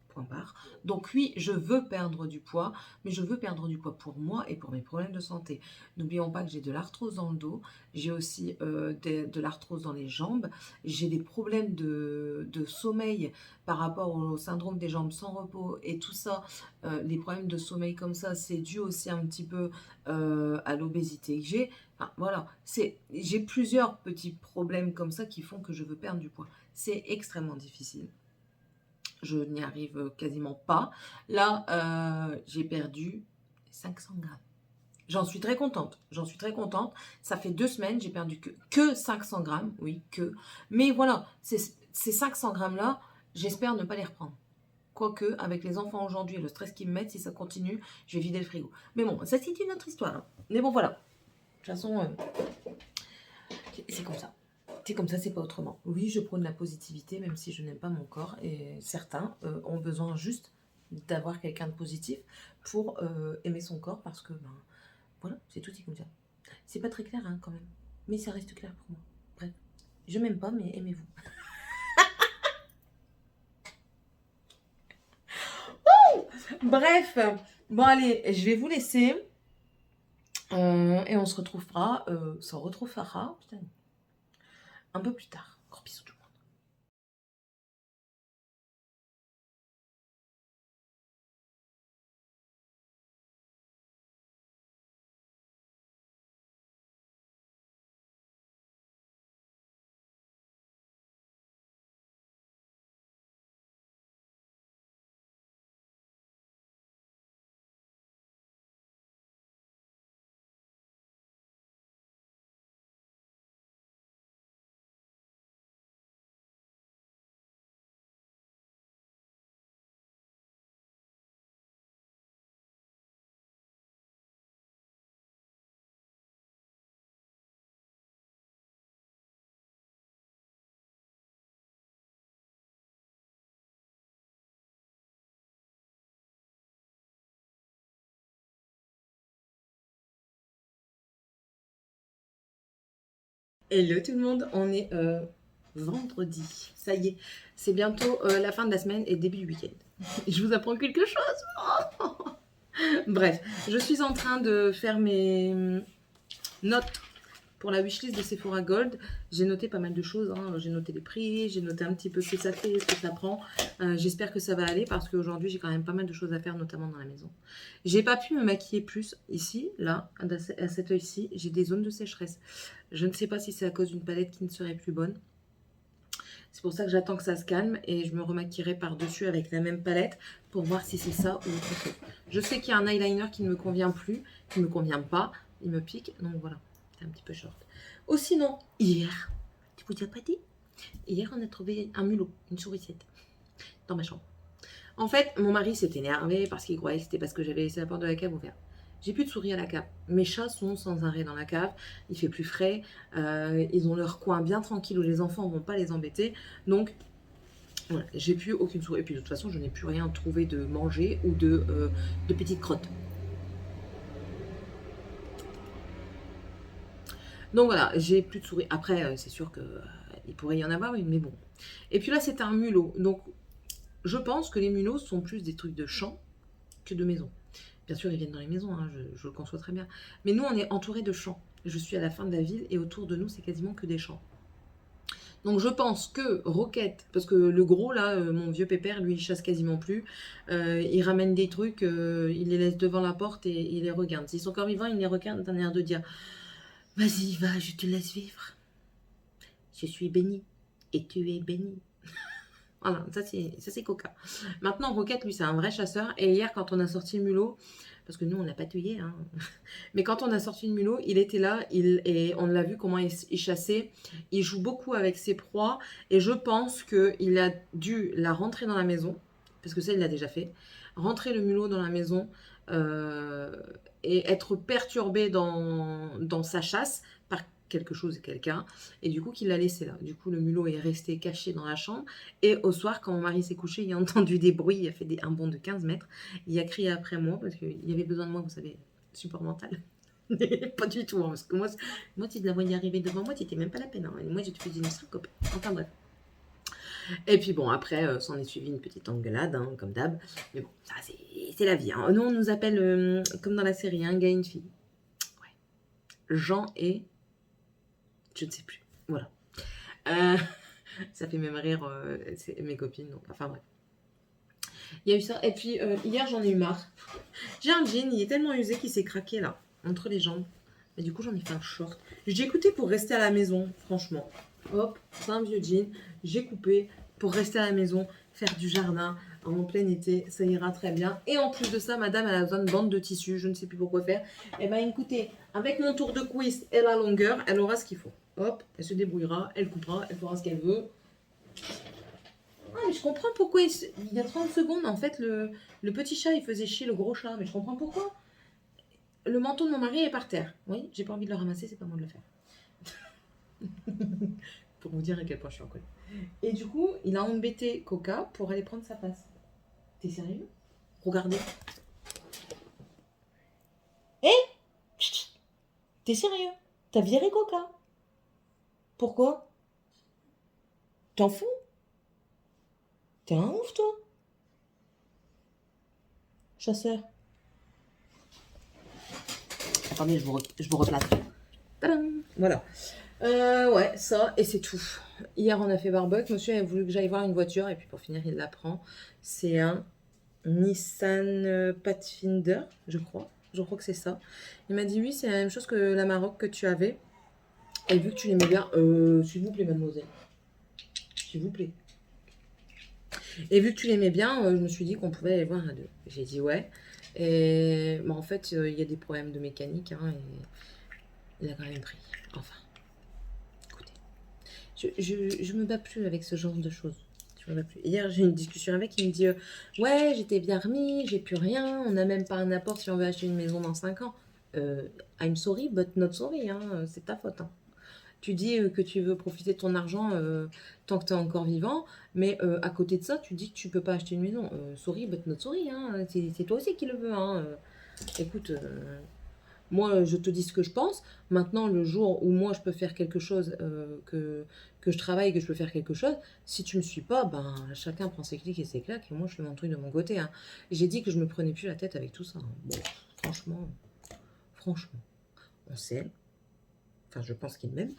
S1: Point barre. Donc oui, je veux perdre du poids, mais je veux perdre du poids pour moi et pour mes problèmes de santé. N'oublions pas que j'ai de l'arthrose dans le dos, j'ai aussi de l'arthrose dans les jambes, j'ai des problèmes de sommeil par rapport au syndrome des jambes sans repos et tout ça. Les problèmes de sommeil comme ça, c'est dû aussi un petit peu à l'obésité que j'ai. Enfin, voilà, j'ai plusieurs petits problèmes comme ça qui font que je veux perdre du poids. C'est extrêmement difficile. Je n'y arrive quasiment pas. Là, j'ai perdu 500 grammes. J'en suis très contente. J'en suis très contente. Ça fait 2 semaines, j'ai perdu que 500 grammes. Oui, que. Mais voilà, ces 500 grammes-là, j'espère ne pas les reprendre. Quoique, avec les enfants aujourd'hui et le stress qu'ils me mettent, si ça continue, je vais vider le frigo. Mais bon, ça c'est une autre histoire. Hein. Mais bon, voilà. De toute façon, c'est comme ça. C'est comme ça, c'est pas autrement. Oui, je prône la positivité, même si je n'aime pas mon corps. Et certains ont besoin juste d'avoir quelqu'un de positif pour aimer son corps, parce que, ben, voilà, c'est tout comme ça. C'est pas très clair, hein, quand même. Mais ça reste clair pour moi. Bref, je m'aime pas, mais aimez-vous. Bref, bon allez, je vais vous laisser. Et on se retrouvera, putain, un peu plus tard. Gros bisous tout le monde. Hello tout le monde, on est vendredi. Ça y est, c'est bientôt la fin de la semaine et début du week-end. Je vous apprends quelque chose. Bref, je suis en train de faire mes notes pour la wishlist de Sephora Gold. J'ai noté pas mal de choses. Hein. J'ai noté les prix, j'ai noté un petit peu ce que ça fait, ce que ça prend. J'espère que ça va aller parce qu'aujourd'hui, j'ai quand même pas mal de choses à faire, notamment dans la maison. J'ai pas pu me maquiller plus ici, là, à cet œil-ci. J'ai des zones de sécheresse. Je ne sais pas si c'est à cause d'une palette qui ne serait plus bonne. C'est pour ça que j'attends que ça se calme et je me remaquillerai par-dessus avec la même palette pour voir si c'est ça ou autre chose. Je sais qu'il y a un eyeliner qui ne me convient plus, qui ne me convient pas. Il me pique, donc voilà. C'est un petit peu short. Oh sinon, hier, tu vous as pas dit? Hier, on a trouvé un mulot, une sourisette, dans ma chambre. En fait, mon mari s'est énervé parce qu'il croyait que c'était parce que j'avais laissé la porte de la cave ouverte. J'ai plus de souris à la cave. Mes chats sont sans arrêt dans la cave. Il fait plus frais. Ils ont leur coin bien tranquille où les enfants ne vont pas les embêter. Donc, voilà, j'ai plus aucune souris. Et puis de toute façon, je n'ai plus rien trouvé de manger ou de petites crottes. Donc voilà, j'ai plus de souris. Après, c'est sûr qu'il pourrait y en avoir, mais bon. Et puis là, c'est un mulot. Donc, je pense que les mulots sont plus des trucs de champ que de maison. Bien sûr, ils viennent dans les maisons, hein, je le conçois très bien. Mais nous, on est entouré de champs. Je suis à la fin de la ville et autour de nous, c'est quasiment que des champs. Donc je pense que Roquette, parce que le gros là, mon vieux pépère, lui, il chasse quasiment plus. Il ramène des trucs, il les laisse devant la porte et il les regarde. S'ils sont encore vivants, il les regarde d'un air de dire « Vas-y, va, je te laisse vivre. Je suis béni et tu es béni. » Voilà, ça c'est coca. Maintenant, Roquette, lui, c'est un vrai chasseur. Et hier, quand on a sorti le mulot, parce que nous, on n'a pas tué, hein. Mais quand on a sorti le mulot, il était là, et on l'a vu comment il chassait. Il joue beaucoup avec ses proies, et je pense qu'il a dû la rentrer dans la maison, parce que ça, il l'a déjà fait. Rentrer le mulot dans la maison et être perturbé dans sa chasse par quelque chose et quelqu'un, et du coup qu'il l'a laissé là. Du coup le mulot est resté caché dans la chambre, et au soir quand mon mari s'est couché, il a entendu des bruits, il a fait un bond de 15 mètres, il a crié après moi parce qu'il avait besoin de moi, vous savez, support mental. Pas du tout, hein, parce que moi, tu la voyais arriver devant moi, tu n'étais même pas la peine. Hein. Moi, je te faisais une syncope. Enfin bref. Et puis bon, après, s'en est suivi une petite engueulade, hein, comme d'hab. Mais bon, ça, c'est la vie. Hein. Nous, on nous appelle, comme dans la série, un gars et une fille. Ouais. Jean et... Je ne sais plus. Voilà. Euh, ça fait même rire mes copines. Donc, enfin bref. Il y a eu ça. Et puis, hier, j'en ai eu marre. J'ai un jean, il est tellement usé qu'il s'est craqué, là, entre les jambes. Et du coup, j'en ai fait un short. J'ai écouté pour rester à la maison, franchement. Hop, c'est un vieux jean. J'ai coupé pour rester à la maison, faire du jardin en plein été. Ça ira très bien. Et en plus de ça, madame, elle a besoin de bande de tissu. Je ne sais plus pourquoi faire. Eh bien, écoutez, avec mon tour de cuisse et la longueur, elle aura ce qu'il faut. Hop, elle se débrouillera, elle coupera, elle fera ce qu'elle veut. Ah, mais je comprends pourquoi il y a 30 secondes, en fait, le petit chat, il faisait chier le gros chat. Mais je comprends pourquoi. Le manteau de mon mari est par terre. Oui, j'ai pas envie de le ramasser, c'est pas moi de le faire. Pour vous dire à quel point je suis en colère. Et du coup, il a embêté Coca pour aller prendre sa place. T'es sérieux? Regardez. Hé, t'es sérieux? T'as viré Coca? Pourquoi? T'en fous? T'es un ouf, toi? Chasseur. Attendez, je vous replace. Tadam! Voilà. Ouais, ça, et c'est tout. Hier, on a fait barbecue. Monsieur a voulu que j'aille voir une voiture, et puis pour finir, il la prend. C'est un Nissan Pathfinder, je crois. Je crois que c'est ça. Il m'a dit, oui, c'est la même chose que la Maroc que tu avais. Et vu que tu l'aimais bien, s'il vous plaît, mademoiselle. S'il vous plaît. Et vu que tu l'aimais bien, je me suis dit qu'on pouvait aller voir à deux. J'ai dit ouais. Et en fait, il y a des problèmes de mécanique, hein, et il a quand même pris. Enfin, écoutez, je me bats plus avec ce genre de choses. Je me bats plus. Hier, j'ai eu une discussion avec, il me dit ouais, j'étais bien remis, j'ai plus rien, on n'a même pas un apport si on veut acheter une maison dans 5 ans. I'm sorry, but not sorry, hein, c'est ta faute. Hein. Tu dis que tu veux profiter de ton argent tant que tu es encore vivant, mais à côté de ça, tu dis que tu peux pas acheter une maison. Sorry, but not sorry, hein, c'est toi aussi qui le veux. Hein. Écoute, moi, je te dis ce que je pense. Maintenant, le jour où moi, je peux faire quelque chose, que je travaille, que je peux faire quelque chose, si tu me suis pas, ben, chacun prend ses clics et ses claques, et moi, je fais mon truc de mon côté. Hein. J'ai dit que je me prenais plus la tête avec tout ça. Hein. Bon, franchement, on s'aime. Enfin, je pense qu'il m'aime.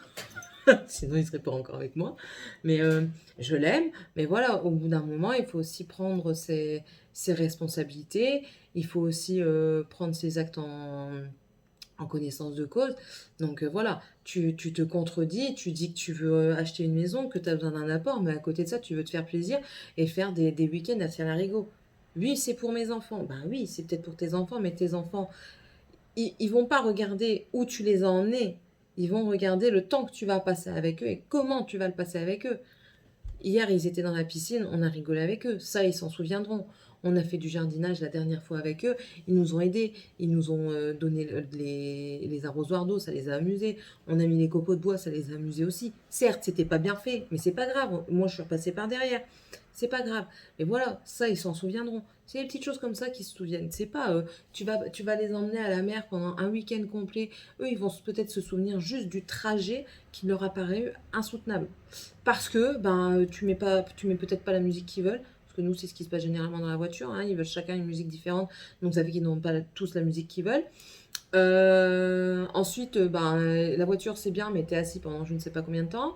S1: Sinon, il serait pas encore avec moi. Mais je l'aime. Mais voilà, au bout d'un moment, il faut aussi prendre ses responsabilités. Il faut aussi prendre ses actes en connaissance de cause. Donc voilà, tu te contredis, tu dis que tu veux acheter une maison, que tu as besoin d'un apport, mais à côté de ça, tu veux te faire plaisir et faire des week-ends à faire la rigo. Oui, c'est pour mes enfants. Ben oui, c'est peut-être pour tes enfants, mais tes enfants, ils vont pas regarder où tu les as emmenés. Ils vont regarder le temps que tu vas passer avec eux et comment tu vas le passer avec eux. Hier, ils étaient dans la piscine, on a rigolé avec eux. Ça, ils s'en souviendront. On a fait du jardinage la dernière fois avec eux. Ils nous ont aidés. Ils nous ont donné les arrosoirs d'eau, ça les a amusés. On a mis les copeaux de bois, ça les a amusés aussi. Certes, c'était pas bien fait, mais c'est pas grave. Moi, je suis repassée par derrière. C'est pas grave. Mais voilà, ça, ils s'en souviendront. C'est des petites choses comme ça qui se souviennent. C'est pas, tu vas les emmener à la mer pendant un week-end complet. Eux, ils vont peut-être se souvenir juste du trajet qui leur a paru insoutenable. Parce que ben, tu mets peut-être pas la musique qu'ils veulent. Parce que nous, c'est ce qui se passe généralement dans la voiture. Hein, ils veulent chacun une musique différente. Donc, ça fait qu'ils n'ont pas tous la musique qu'ils veulent. Ensuite, ben, la voiture, c'est bien, mais tu es assis pendant je ne sais pas combien de temps.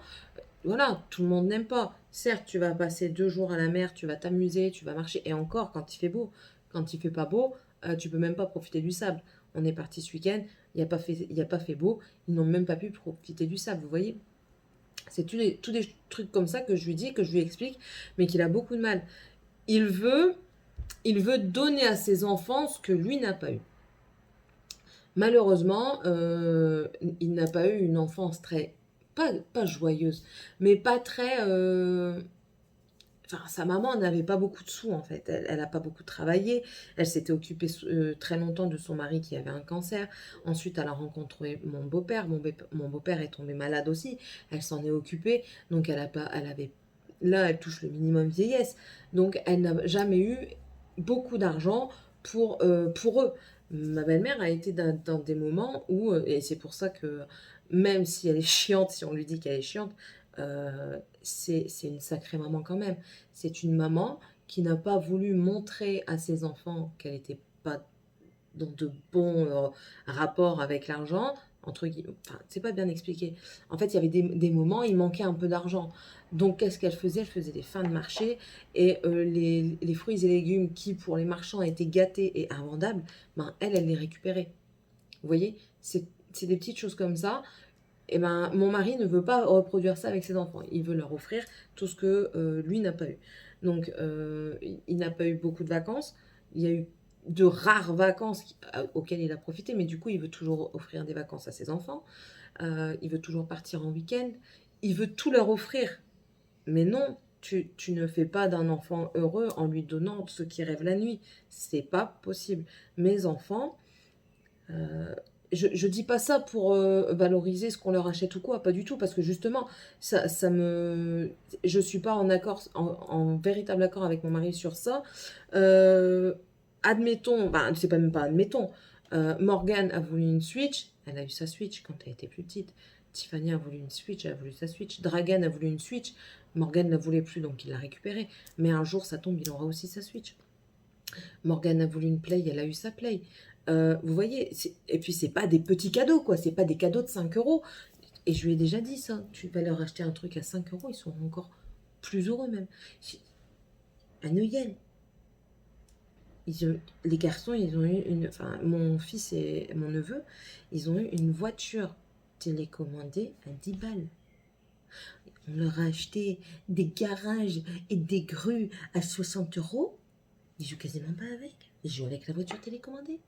S1: Voilà, tout le monde n'aime pas. Certes, tu vas passer 2 jours à la mer, tu vas t'amuser, tu vas marcher. Et encore, quand il fait beau. Quand il fait pas beau, tu peux même pas profiter du sable. On est parti ce week-end, il n'y a pas fait beau. Ils n'ont même pas pu profiter du sable, vous voyez. C'est tous des trucs comme ça que je lui dis, que je lui explique, mais qu'il a beaucoup de mal. Il veut donner à ses enfants ce que lui n'a pas eu. Malheureusement, il n'a pas eu une enfance pas joyeuse, mais pas très... Enfin, sa maman n'avait pas beaucoup de sous en fait. Elle n'a pas beaucoup travaillé. Elle s'était occupée très longtemps de son mari qui avait un cancer. Ensuite, elle a rencontré mon beau-père. Mon beau-père est tombé malade aussi. Elle s'en est occupée. Donc, là, elle touche le minimum vieillesse. Donc, elle n'a jamais eu beaucoup d'argent pour eux. Ma belle-mère a été dans des moments où, et c'est pour ça que même si elle est chiante, si on lui dit qu'elle est chiante, c'est une sacrée maman quand même. C'est une maman qui n'a pas voulu montrer à ses enfants qu'elle n'était pas dans de bons rapports avec l'argent, entre guillemets, enfin, c'est pas bien expliqué. En fait, il y avait des moments, il manquait un peu d'argent. Donc, qu'est-ce qu'elle faisait? Elle faisait des fins de marché et les fruits et légumes qui, pour les marchands, étaient gâtés et invendables, ben, elle les récupérait. Vous voyez? C'est des petites choses comme ça. Et ben, mon mari ne veut pas reproduire ça avec ses enfants. Il veut leur offrir tout ce que lui n'a pas eu. Donc, il n'a pas eu beaucoup de vacances. Il y a eu de rares vacances auxquelles il a profité, mais du coup, il veut toujours offrir des vacances à ses enfants. Il veut toujours partir en week-end. Il veut tout leur offrir. Mais non, tu ne fais pas d'un enfant heureux en lui donnant ce qui rêve la nuit. C'est pas possible. Mes enfants, je dis pas ça pour valoriser ce qu'on leur achète ou quoi, pas du tout, parce que justement, je suis pas en accord, en véritable accord avec mon mari sur ça. Admettons, ben, c'est pas même pas admettons, Morgane a voulu une Switch, elle a eu sa Switch quand elle était plus petite. Tiffany a voulu une Switch, elle a voulu sa Switch. Dragan a voulu une Switch, Morgane ne la voulait plus, donc il l'a récupérée. Mais un jour, ça tombe, il aura aussi sa Switch. Morgane a voulu une Play, elle a eu sa Play. Vous voyez, et puis c'est pas des petits cadeaux, quoi. C'est pas des cadeaux de 5 euros. Et je lui ai déjà dit ça. Tu vas leur acheter un truc à 5 euros, ils seront encore plus heureux même. À Neuilly, les garçons, ils ont eu enfin, mon fils et mon neveu, ils ont eu une voiture télécommandée à 10 balles. On leur a acheté des garages et des grues à 60 euros. Ils jouent quasiment pas avec. Ils jouent avec la voiture télécommandée.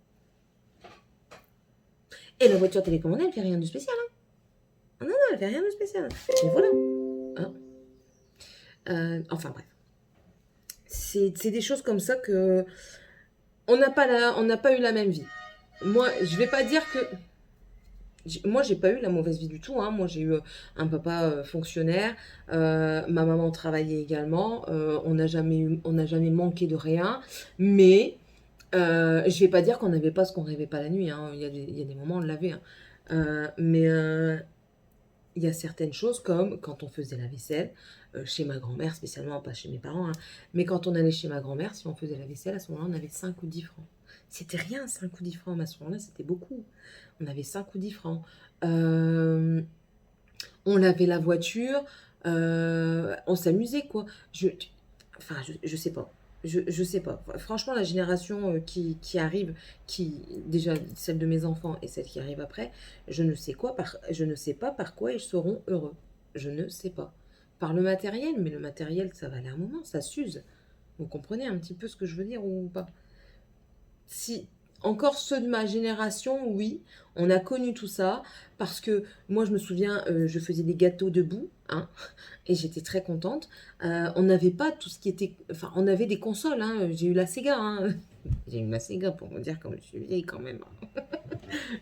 S1: Et la voiture télécommandée, elle fait rien de spécial. Hein. Ah non, elle fait rien de spécial. Mais voilà. Hein. Enfin bref. C'est des choses comme ça que on n'a pas eu la même vie. Moi, je vais pas dire que moi, j'ai pas eu la mauvaise vie du tout. Hein. Moi, j'ai eu un papa fonctionnaire. Ma maman travaillait également. On n'a jamais manqué de rien. Mais je vais pas dire qu'on n'avait pas ce qu'on rêvait pas la nuit. Hein. Il y a des moments où on l'avait. Hein. Mais il y a certaines choses comme quand on faisait la vaisselle chez ma grand-mère, spécialement pas chez mes parents, hein, mais quand on allait chez ma grand-mère, si on faisait la vaisselle, à ce moment-là, on avait 5 ou 10 francs. C'était rien, 5 ou 10 francs, mais à ce moment-là, c'était beaucoup. On avait 5 ou 10 francs. On lavait la voiture, on s'amusait, quoi. Enfin, je sais pas. Je sais pas. Franchement, la génération qui arrive, déjà celle de mes enfants et celle qui arrive après, je ne sais pas par quoi ils seront heureux. Je ne sais pas. Par le matériel, mais le matériel, ça va aller un moment, ça s'use. Vous comprenez un petit peu ce que je veux dire ou pas? Si encore ceux de ma génération, oui, on a connu tout ça parce que moi je me souviens, je faisais des gâteaux debout, hein, et j'étais très contente. On n'avait pas tout ce qui était, enfin, on avait des consoles, hein, j'ai eu la Sega, hein. J'ai eu ma Sega pour me dire comme je suis vieille quand même.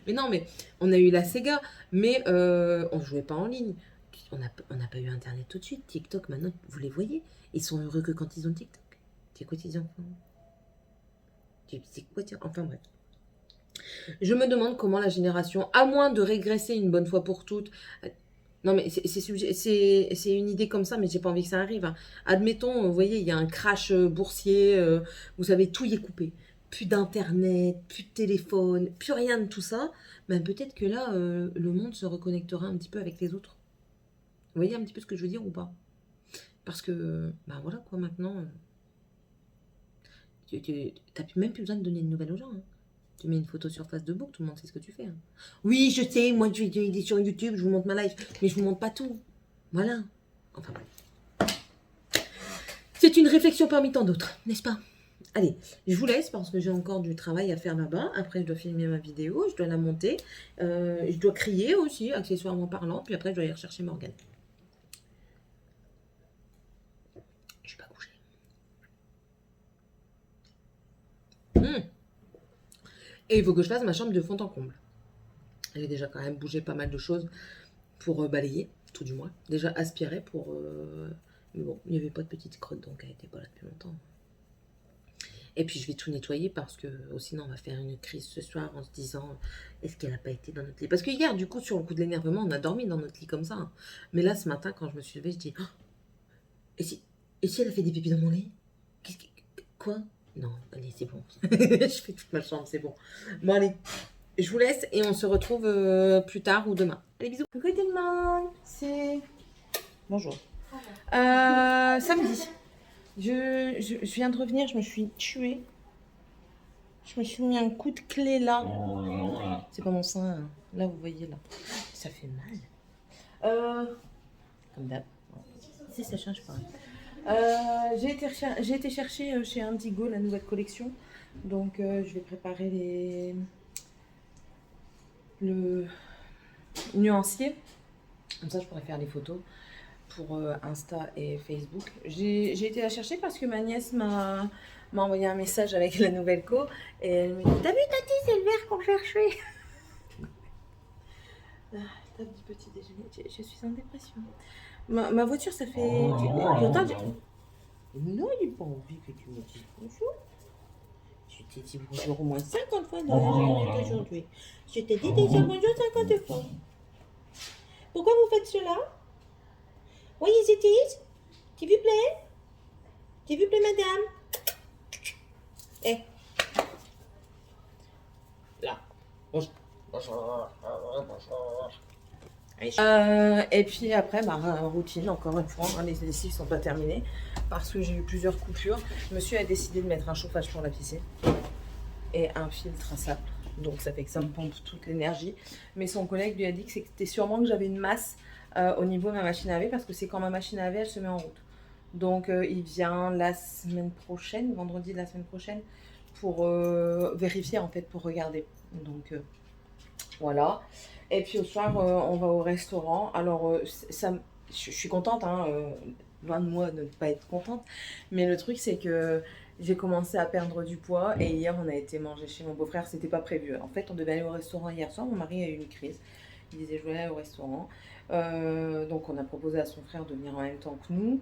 S1: Mais non, mais on a eu la Sega, mais on jouait pas en ligne. On n'a pas eu Internet tout de suite. TikTok, maintenant, vous les voyez, ils sont heureux que quand ils ont TikTok. C'est quoi tes enfants? C'est quoi tes... Enfin bref. Je me demande comment la génération, à moins de régresser une bonne fois pour toutes. Non, mais c'est une idée comme ça, mais j'ai pas envie que ça arrive. Hein. Admettons, vous voyez, il y a un crash boursier, vous savez, tout y est coupé. Plus d'internet, plus de téléphone, plus rien de tout ça. Ben, peut-être que là, le monde se reconnectera un petit peu avec les autres. Vous voyez un petit peu ce que je veux dire ou pas? Parce que, ben voilà quoi, maintenant, t'as même plus besoin de donner de nouvelles aux gens. Hein. Tu mets une photo sur Facebook, tout le monde sait ce que tu fais. Hein. Oui, je sais, moi je vais sur YouTube, je vous montre ma life, mais je vous montre pas tout. Voilà. Enfin bref. C'est une réflexion parmi tant d'autres, n'est-ce pas? Allez, je vous laisse parce que j'ai encore du travail à faire là-bas. Après, je dois filmer ma vidéo, je dois la monter. Je dois crier aussi, accessoirement parlant. Puis après, je dois aller rechercher Morgane. Je suis pas couchée. Et il faut que je fasse ma chambre de fond en comble. J'ai déjà quand même bougé pas mal de choses pour balayer, tout du moins. Déjà aspirer pour... Mais bon, il n'y avait pas de petite crotte, donc elle n'était pas là depuis longtemps. Et puis je vais tout nettoyer parce que sinon on va faire une crise ce soir en se disant est-ce qu'elle n'a pas été dans notre lit? Parce que hier, du coup, sur le coup de l'énervement, on a dormi dans notre lit comme ça, hein. Mais là, ce matin, quand je me suis levée, je dis oh, et si elle a fait des pipis dans mon lit? Quoi? Non, allez, c'est bon. Je fais toute ma chambre, c'est bon. Bon, allez, je vous laisse et on se retrouve plus tard ou demain. Allez, bisous. Coucou tout le monde, c'est... Bonjour. Samedi. Je viens de revenir, je me suis tuée. Je me suis mis un coup de clé là. C'est pas mon sein, hein. Là, vous voyez là. Ça fait mal. Comme d'hab. Si ça change pas. J'ai été chercher chez Indigo la nouvelle collection. Donc je vais préparer le nuancier. Comme ça je pourrais faire les photos pour Insta et Facebook. J'ai été la chercher parce que ma nièce m'a envoyé un message avec la nouvelle co. Et elle me dit t'as vu Tati, c'est le verre qu'on cherchait. Table du petit déjeuner. Je suis en dépression. Ma voiture ça fait... Pourtant, non, il n'a pas envie que tu me dises bonjour. Je t'ai dit bonjour au moins 50 fois dans la journée d'aujourd'hui. Je t'ai dit déjà bonjour 50 fois. Pourquoi vous faites cela? What is it is? S'il vous plaît? S'il vous plaît, madame? Eh. Là. Bonjour. Et puis après, routine, encore une fois, hein, les lessives ne sont pas terminées parce que j'ai eu plusieurs coupures. Monsieur a décidé de mettre un chauffage pour la piscine et un filtre à sable. Donc ça fait que ça me pompe toute l'énergie. Mais son collègue lui a dit que c'était sûrement que j'avais une masse au niveau de ma machine à laver parce que c'est quand ma machine à laver, elle se met en route. Donc il vient la semaine prochaine, vendredi de la semaine prochaine, pour vérifier en fait, pour regarder. Donc voilà. Et puis au soir, on va au restaurant. Alors, je suis contente, hein, loin de moi de ne pas être contente. Mais le truc, c'est que j'ai commencé à perdre du poids. Et hier, on a été manger chez mon beau-frère. C'était pas prévu. En fait, on devait aller au restaurant hier soir. Mon mari a eu une crise. Il disait, je voulais aller au restaurant. Donc, on a proposé à son frère de venir en même temps que nous.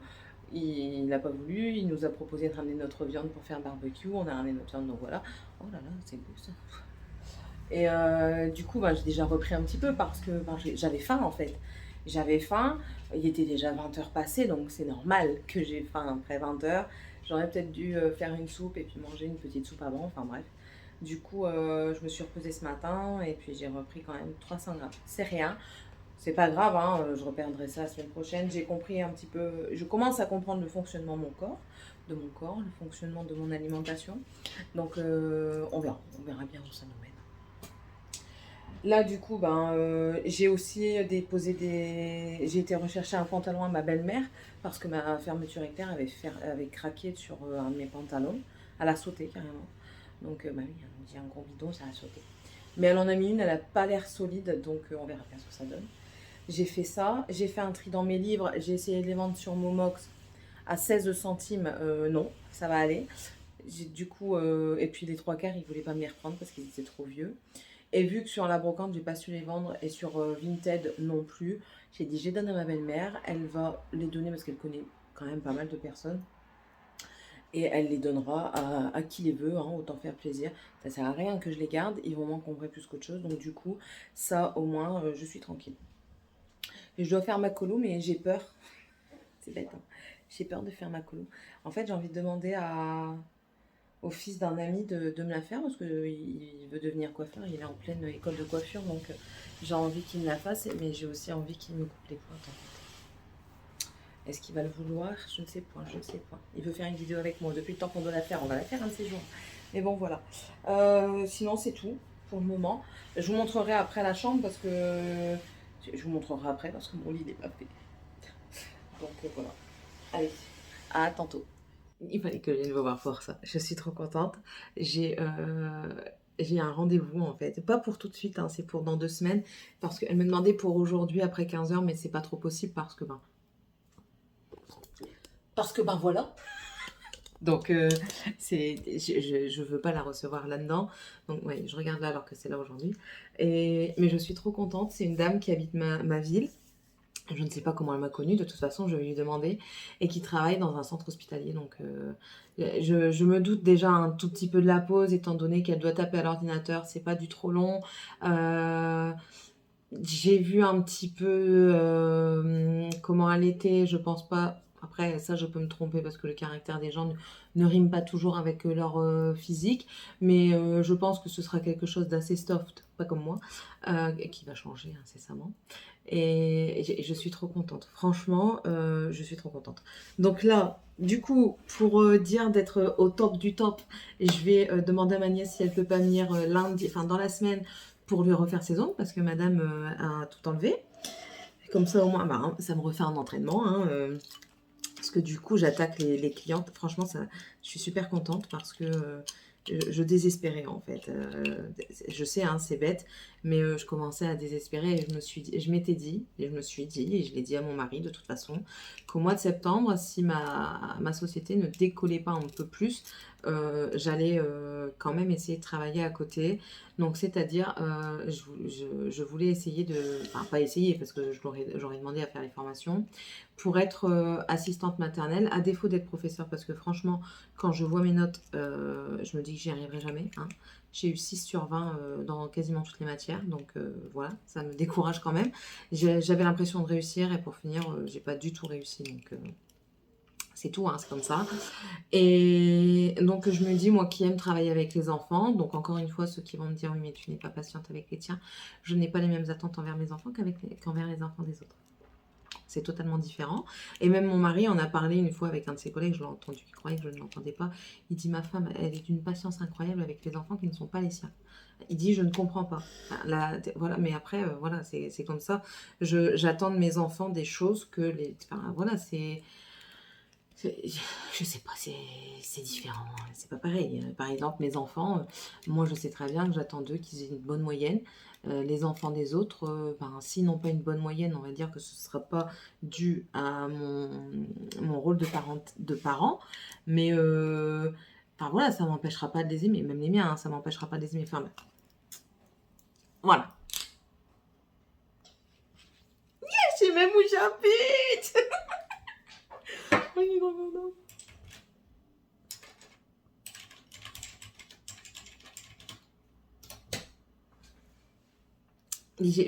S1: Il n'a pas voulu. Il nous a proposé de ramener notre viande pour faire barbecue. On a ramené notre viande, donc voilà. Oh là là, c'est beau ça. Et du coup, j'ai déjà repris un petit peu parce que j'avais faim en fait. J'avais faim, il était déjà 20h passées, donc c'est normal que j'ai faim après 20h. J'aurais peut-être dû faire une soupe et puis manger une petite soupe avant, enfin bref. Du coup, je me suis reposée ce matin et puis j'ai repris quand même 300 grammes. C'est rien, c'est pas grave, hein, je reperdrai ça la semaine prochaine. J'ai compris un petit peu, je commence à comprendre le fonctionnement de mon corps, le fonctionnement de mon alimentation. Donc on verra bien où ça nous mène. Là, du coup, j'ai aussi j'ai été rechercher un pantalon à ma belle-mère parce que ma fermeture éclair avait craqué sur un de mes pantalons. Elle a sauté carrément. Donc, oui, elle me dit un gros bidon, ça a sauté. Mais elle en a mis une, elle n'a pas l'air solide, donc on verra bien ce que ça donne. J'ai fait ça, j'ai fait un tri dans mes livres, j'ai essayé de les vendre sur Momox à 16 centimes. Non, ça va aller. Du coup, et puis les 3/4, ils ne voulaient pas me les reprendre parce qu'ils étaient trop vieux. Et vu que sur la brocante, j'ai pas su les vendre et sur Vinted non plus, j'ai dit je les donne à ma belle-mère. Elle va les donner parce qu'elle connaît quand même pas mal de personnes. Et elle les donnera à qui les veut, hein, autant faire plaisir. Ça sert à rien que je les garde, ils vont m'encombrer plus qu'autre chose. Donc du coup, ça au moins, je suis tranquille. Et je dois faire ma colo, mais j'ai peur. C'est bête, hein. J'ai peur de faire ma colo. En fait, j'ai envie de demander au fils d'un ami de me la faire parce qu'il veut devenir coiffeur, il est en pleine école de coiffure, donc j'ai envie qu'il me la fasse, mais j'ai aussi envie qu'il me coupe les pointes en fait. Est-ce qu'il va le vouloir? Je ne sais pas, je ne sais pas. Il veut faire une vidéo avec moi, depuis le temps qu'on doit la faire, on va la faire un de ces jours. Mais bon voilà. Sinon c'est tout pour le moment. Je vous montrerai après la chambre parce que... Je vous montrerai après parce que mon lit n'est pas fait. Donc voilà. Allez, à tantôt. Il fallait que je vienne vous voir pour ça. Je suis trop contente. J'ai un rendez-vous en fait. Pas pour tout de suite, hein, c'est pour dans 2 semaines. Parce qu'elle me demandait pour aujourd'hui après 15h, mais c'est pas trop possible parce que voilà. Donc je veux pas la recevoir là-dedans. Donc ouais, je regarde là alors que c'est là aujourd'hui. Mais je suis trop contente. C'est une dame qui habite ma ville. je ne sais pas comment elle m'a connue, de toute façon, je vais lui demander, et qui travaille dans un centre hospitalier. Donc, je me doute déjà un tout petit peu de la pause, étant donné qu'elle doit taper à l'ordinateur, c'est pas du trop long. Euh, j'ai vu un petit peu comment elle était, je pense pas. Après, ça, je peux me tromper parce que le caractère des gens ne rime pas toujours avec leur physique, mais je pense que ce sera quelque chose d'assez soft, pas comme moi, qui va changer incessamment. Et je suis trop contente. Franchement, je suis trop contente. Donc là, du coup, pour dire d'être au top du top, je vais demander à ma nièce si elle peut pas venir lundi, enfin dans la semaine, pour lui refaire ses ongles, parce que madame a tout enlevé. Comme ça, au moins, bah, hein, ça me refait un entraînement. Hein, parce que du coup, j'attaque les clientes. Franchement, ça, je suis super contente parce que je désespérais en fait. Je sais, hein, c'est bête, mais je commençais à désespérer et je m'étais dit, et je me suis dit, et je l'ai dit à mon mari de toute façon, qu'au mois de septembre, si ma société ne décollait pas un peu plus, j'allais quand même essayer de travailler à côté. Donc, c'est-à-dire, je voulais essayer de, enfin, pas essayer parce que j'aurais demandé à faire les formations pour être assistante maternelle, à défaut d'être professeur, parce que franchement, quand je vois mes notes, je me dis que j'y arriverai jamais. Hein. J'ai eu 6 sur 20 dans quasiment toutes les matières, donc voilà, ça me décourage quand même. J'avais l'impression de réussir, et pour finir, j'ai pas du tout réussi, donc c'est tout, hein, c'est comme ça. Et donc je me dis, moi qui aime travailler avec les enfants, donc encore une fois, ceux qui vont me dire, oui, mais tu n'es pas patiente avec les tiens, je n'ai pas les mêmes attentes envers mes enfants qu'envers les enfants des autres. C'est totalement différent. Et même mon mari en a parlé une fois avec un de ses collègues, je l'ai entendu, il croyait que je ne l'entendais pas. Il dit, ma femme, elle est d'une patience incroyable avec les enfants qui ne sont pas les siens. Il dit, je ne comprends pas. Voilà, mais après, voilà, c'est comme ça. J'attends de mes enfants des choses que les... Enfin, voilà, je sais pas, c'est différent, c'est pas pareil. Par exemple, mes enfants, moi je sais très bien que j'attends d'eux qu'ils aient une bonne moyenne. Les enfants des autres, ben, s'ils n'ont pas une bonne moyenne, on va dire que ce ne sera pas dû à mon rôle de parent, mais enfin, voilà, ça m'empêchera pas de les aimer, même les miens, hein, ça m'empêchera pas de les aimer. Enfin, ben, voilà. Je sais même où j'habite. Oh, il est trop content.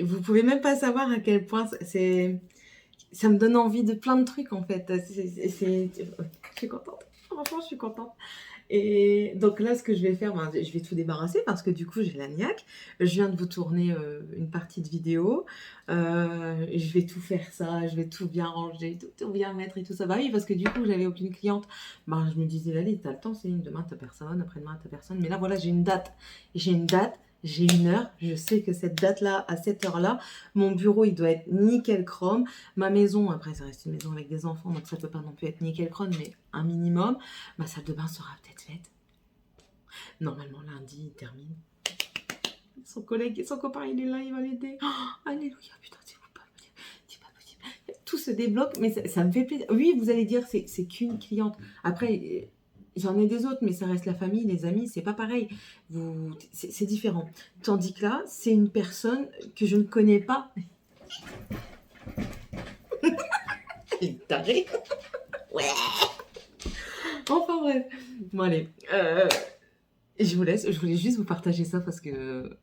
S1: Vous pouvez même pas savoir à quel point ça me donne envie de plein de trucs en fait. Je suis contente. Franchement, je suis contente. Et donc là, ce que je vais faire, ben, je vais tout débarrasser parce que du coup, j'ai la niaque. Je viens de vous tourner une partie de vidéo. Je vais tout faire ça, je vais tout bien ranger, tout bien mettre et tout ça. Bah oui, parce que du coup, j'avais aucune cliente. Ben, je me disais, allez, t'as le temps, Céline, demain, t'as personne, après-demain, t'as personne. Mais là, voilà, j'ai une date. J'ai une date. J'ai une heure, je sais que cette date-là, à cette heure-là, mon bureau, il doit être nickel chrome. Ma maison, après, ça reste une maison avec des enfants, donc ça peut pas non plus être nickel chrome, mais un minimum. Ma salle de bain sera peut-être faite. Normalement, lundi, il termine. Son collègue, son copain, il est là, il va l'aider. Oh, alléluia, putain, c'est pas possible. Tout se débloque, mais ça me fait plaisir. Oui, vous allez dire, c'est qu'une cliente. Après, j'en ai des autres, mais ça reste la famille, les amis, c'est pas pareil. C'est différent. Tandis que là, c'est une personne que je ne connais pas. Elle est tarée. Ouais. Enfin bref. Bon, allez. Je vous laisse. Je voulais juste vous partager ça parce que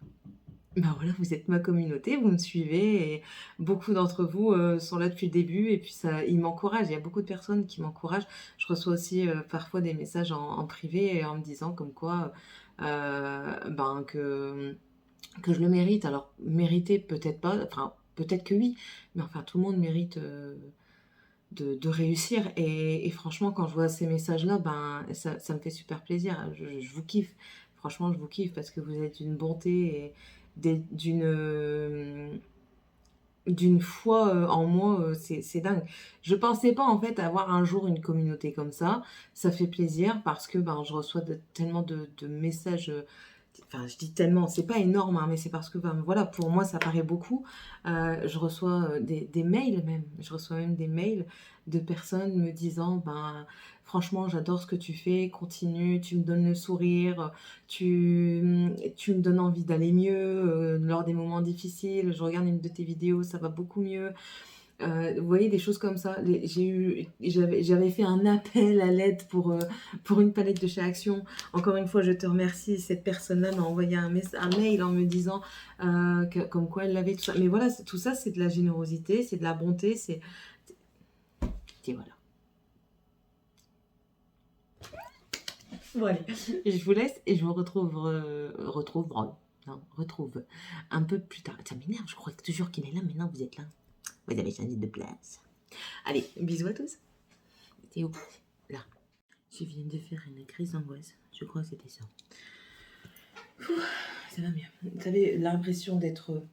S1: ben voilà, vous êtes ma communauté, vous me suivez et beaucoup d'entre vous sont là depuis le début et puis ça, ils m'encouragent. Il y a beaucoup de personnes qui m'encouragent. Je reçois aussi parfois des messages en privé en me disant comme quoi ben que je le mérite. Alors mériter peut-être pas, enfin peut-être que oui, mais enfin tout le monde mérite de réussir. Et franchement, quand je vois ces messages-là, ben ça me fait super plaisir. Je vous kiffe. Franchement, je vous kiffe parce que vous êtes d'une bonté et d'une foi en moi, c'est dingue. Je pensais pas en fait avoir un jour une communauté comme ça. Ça fait plaisir parce que ben, je reçois tellement de messages. Enfin, je dis tellement, c'est pas énorme, hein, mais c'est parce que ben, voilà, pour moi ça paraît beaucoup. Je reçois des mails même. Je reçois même des mails de personnes me disant ben franchement j'adore ce que tu fais, continue, tu me donnes le sourire, tu me donnes envie d'aller mieux lors des moments difficiles. Je regarde une de tes vidéos, ça va beaucoup mieux. Vous voyez, des choses comme ça. J'avais fait un appel à l'aide pour une palette de chez Action. Encore une fois, je te remercie. Cette personne-là m'a envoyé un mail en me disant comme quoi elle l'avait, tout ça. Mais voilà, tout ça, c'est de la générosité, c'est de la bonté, et voilà. Bon, allez, je vous laisse et je vous retrouve un peu plus tard. Ça m'énerve, je crois toujours qu'il est là, maintenant vous êtes là. Vous avez changé de place. Allez, bisous à tous. C'était où? Là. Je viens de faire une crise d'angoisse. Je crois que c'était ça. Ça va mieux. Vous avez l'impression d'être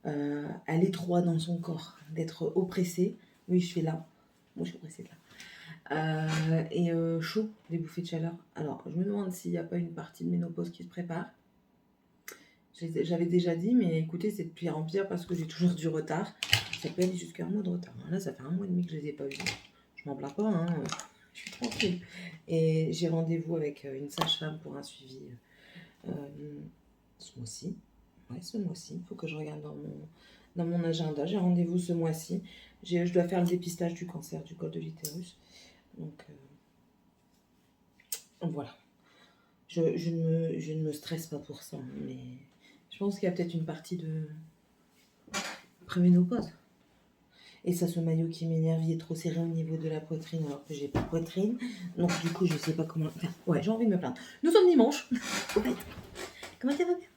S1: à l'étroit dans son corps, d'être oppressé. Oui, je fais là. Moi, je suis oppressée de là. Et chaud, des bouffées de chaleur. Alors, je me demande s'il n'y a pas une partie de ménopause qui se prépare. J'avais déjà dit, mais écoutez, c'est de pire en pire parce que j'ai toujours du retard. Ça peut aller jusqu'à un mois de retard. Là, ça fait 1 mois et demi que je ne les ai pas vus. Je m'en plains pas, hein. Je suis tranquille. Et j'ai rendez-vous avec une sage-femme pour un suivi ce mois-ci. Ouais, ce mois-ci. Il faut que je regarde dans mon agenda. J'ai rendez-vous ce mois-ci. Je dois faire le dépistage du cancer du col de l'utérus. Donc, voilà. Je ne me stresse pas pour ça, mais je pense qu'il y a peut-être une partie de préménopause. Et ça, ce maillot qui m'énerve, il est trop serré au niveau de la poitrine alors que j'ai pas de poitrine. Donc du coup, je sais pas comment... Enfin, ouais, j'ai envie de me plaindre. Nous sommes dimanche. En fait, comment ça va bien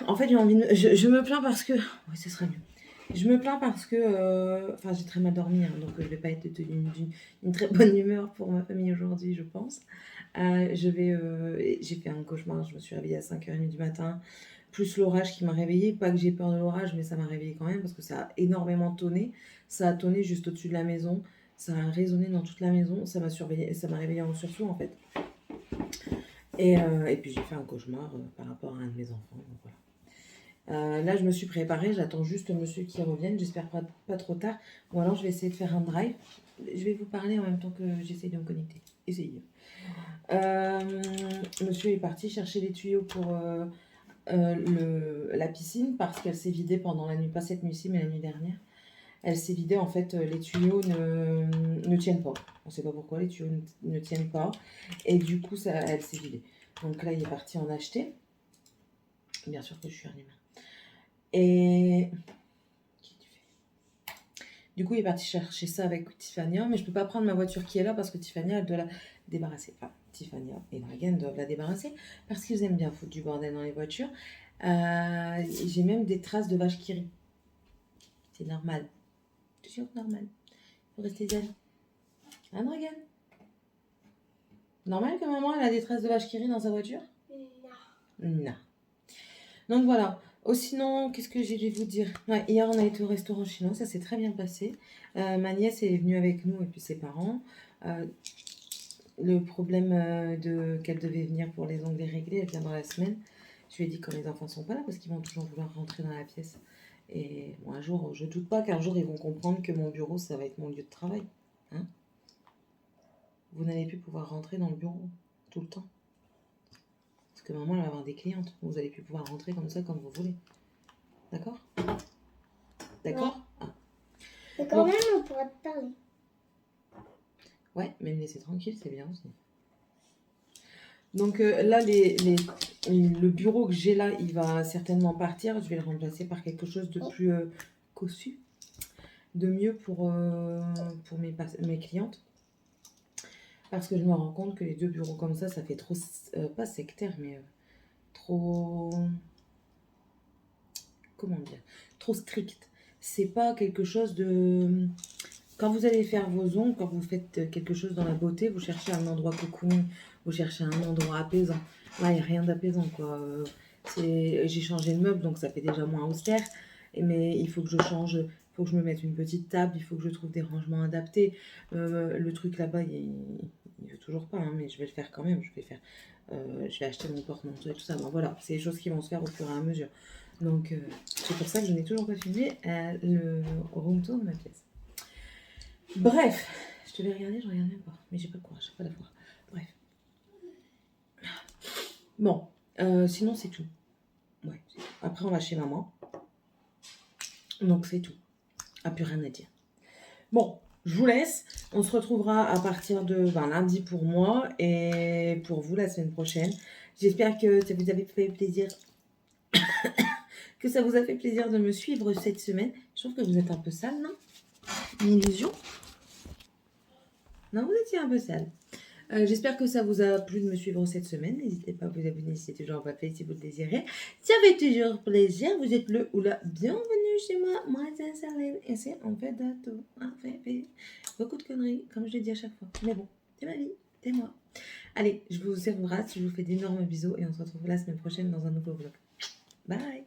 S1: En fait, j'ai envie de... Je me plains parce que... Ouais, ce serait mieux. Je me plains parce que... Enfin, j'ai très mal dormi, hein, donc je vais pas être d'une très bonne humeur pour ma famille aujourd'hui, je pense. J'ai fait un cauchemar, je me suis réveillée à 5h30 du matin, plus l'orage qui m'a réveillée. Pas que j'ai peur de l'orage, mais ça m'a réveillée quand même parce que ça a énormément tonné. Ça a tonné juste au-dessus de la maison, ça a résonné dans toute la maison, ça m'a réveillée en sursaut en fait. Et puis j'ai fait un cauchemar par rapport à un de mes enfants. Donc voilà. Là, je me suis préparée, j'attends juste monsieur qui revienne, j'espère pas trop tard. Ou alors, je vais essayer de faire un drive. Je vais vous parler en même temps que j'essaie de me connecter. Essayez. Monsieur est parti chercher les tuyaux pour la piscine parce qu'elle s'est vidée pendant la nuit, pas cette nuit-ci, mais la nuit dernière. Elle s'est vidée, en fait, les tuyaux ne tiennent pas. On ne sait pas pourquoi, les tuyaux ne tiennent pas. Et du coup, elle s'est vidée. Donc là, il est parti en acheter. Bien sûr que je suis un humain. Et... Du coup, il est parti chercher ça avec Tiffania, mais je peux pas prendre ma voiture qui est là parce que Tiffania, elle doit la débarrasser. Enfin, Tiffania et Dragan doivent la débarrasser parce qu'ils aiment bien foutre du bordel dans les voitures. J'ai même des traces de vache qui rit. C'est normal. Toujours normal. Il faut rester zen. Hein, Dragan? Normal que maman, elle a des traces de vache qui rit dans sa voiture? Non. Donc voilà. Oh, sinon, qu'est-ce que j'ai dû vous dire? Ouais, hier, on a été au restaurant chinois, ça s'est très bien passé. Ma nièce est venue avec nous et puis ses parents. Le problème qu'elle devait venir pour les ongles réglés, elle vient dans la semaine. Je lui ai dit quand les enfants sont pas là parce qu'ils vont toujours vouloir rentrer dans la pièce. Et bon, un jour, je doute pas qu'un jour ils vont comprendre que mon bureau, ça va être mon lieu de travail. Hein? Vous n'allez plus pouvoir rentrer dans le bureau tout le temps. Parce que maman, elle va avoir des clientes. Vous allez plus pouvoir rentrer comme ça, comme vous voulez. D'accord? D'accord?
S2: Ouais. Mais quand même, on pourra te parler.
S1: Ouais, mais me laisser tranquille, c'est bien aussi. Donc là, le bureau que j'ai là, il va certainement partir. Je vais le remplacer par quelque chose de plus cossu, de mieux pour mes clientes. Parce que je me rends compte que les 2 bureaux comme ça fait trop, pas sectaire, mais trop... Comment dire? Trop strict. C'est pas quelque chose de... Quand vous allez faire vos ongles, quand vous faites quelque chose dans la beauté, vous cherchez un endroit cocooning, vous cherchez un endroit apaisant. Là, il n'y a rien d'apaisant, quoi. J'ai changé de meuble, donc ça fait déjà moins austère. Mais il faut que je change, il faut que je me mette une petite table, il faut que je trouve des rangements adaptés. Le truc là-bas, il veut toujours pas, hein, mais je vais le faire quand même. Je vais acheter mon porte-manteau et tout ça. Bon, voilà, c'est des choses qui vont se faire au fur et à mesure. Donc, c'est pour ça que je n'ai toujours pas filmé le room tour de ma pièce. Bref, je te vais regarder, je regarde même pas. Mais j'ai pas de courage, j'ai pas d'avoir. Bref. Bon, sinon c'est tout. Ouais, c'est tout. Après, on va chez maman. Donc, c'est tout. Ah, plus rien à dire. Bon, je vous laisse. On se retrouvera à partir de lundi pour moi et pour vous la semaine prochaine. J'espère que ça vous avait fait plaisir. Que ça vous a fait plaisir de me suivre cette semaine. Je trouve que vous êtes un peu sale, non? Une illusion? Non, vous étiez un peu sale. J'espère que ça vous a plu de me suivre cette semaine. N'hésitez pas à vous abonner si c'est toujours pas fait, si vous le désirez. Ça fait toujours plaisir. Vous êtes le ou la bienvenue chez moi. Moi, c'est Sarline. Et c'est en fait de tout. En fait, beaucoup de conneries, comme je le dis à chaque fois. Mais bon, c'est ma vie. C'est moi. Allez, je vous embrasse. Je vous fais d'énormes bisous. Et on se retrouve la semaine prochaine dans un nouveau vlog. Bye!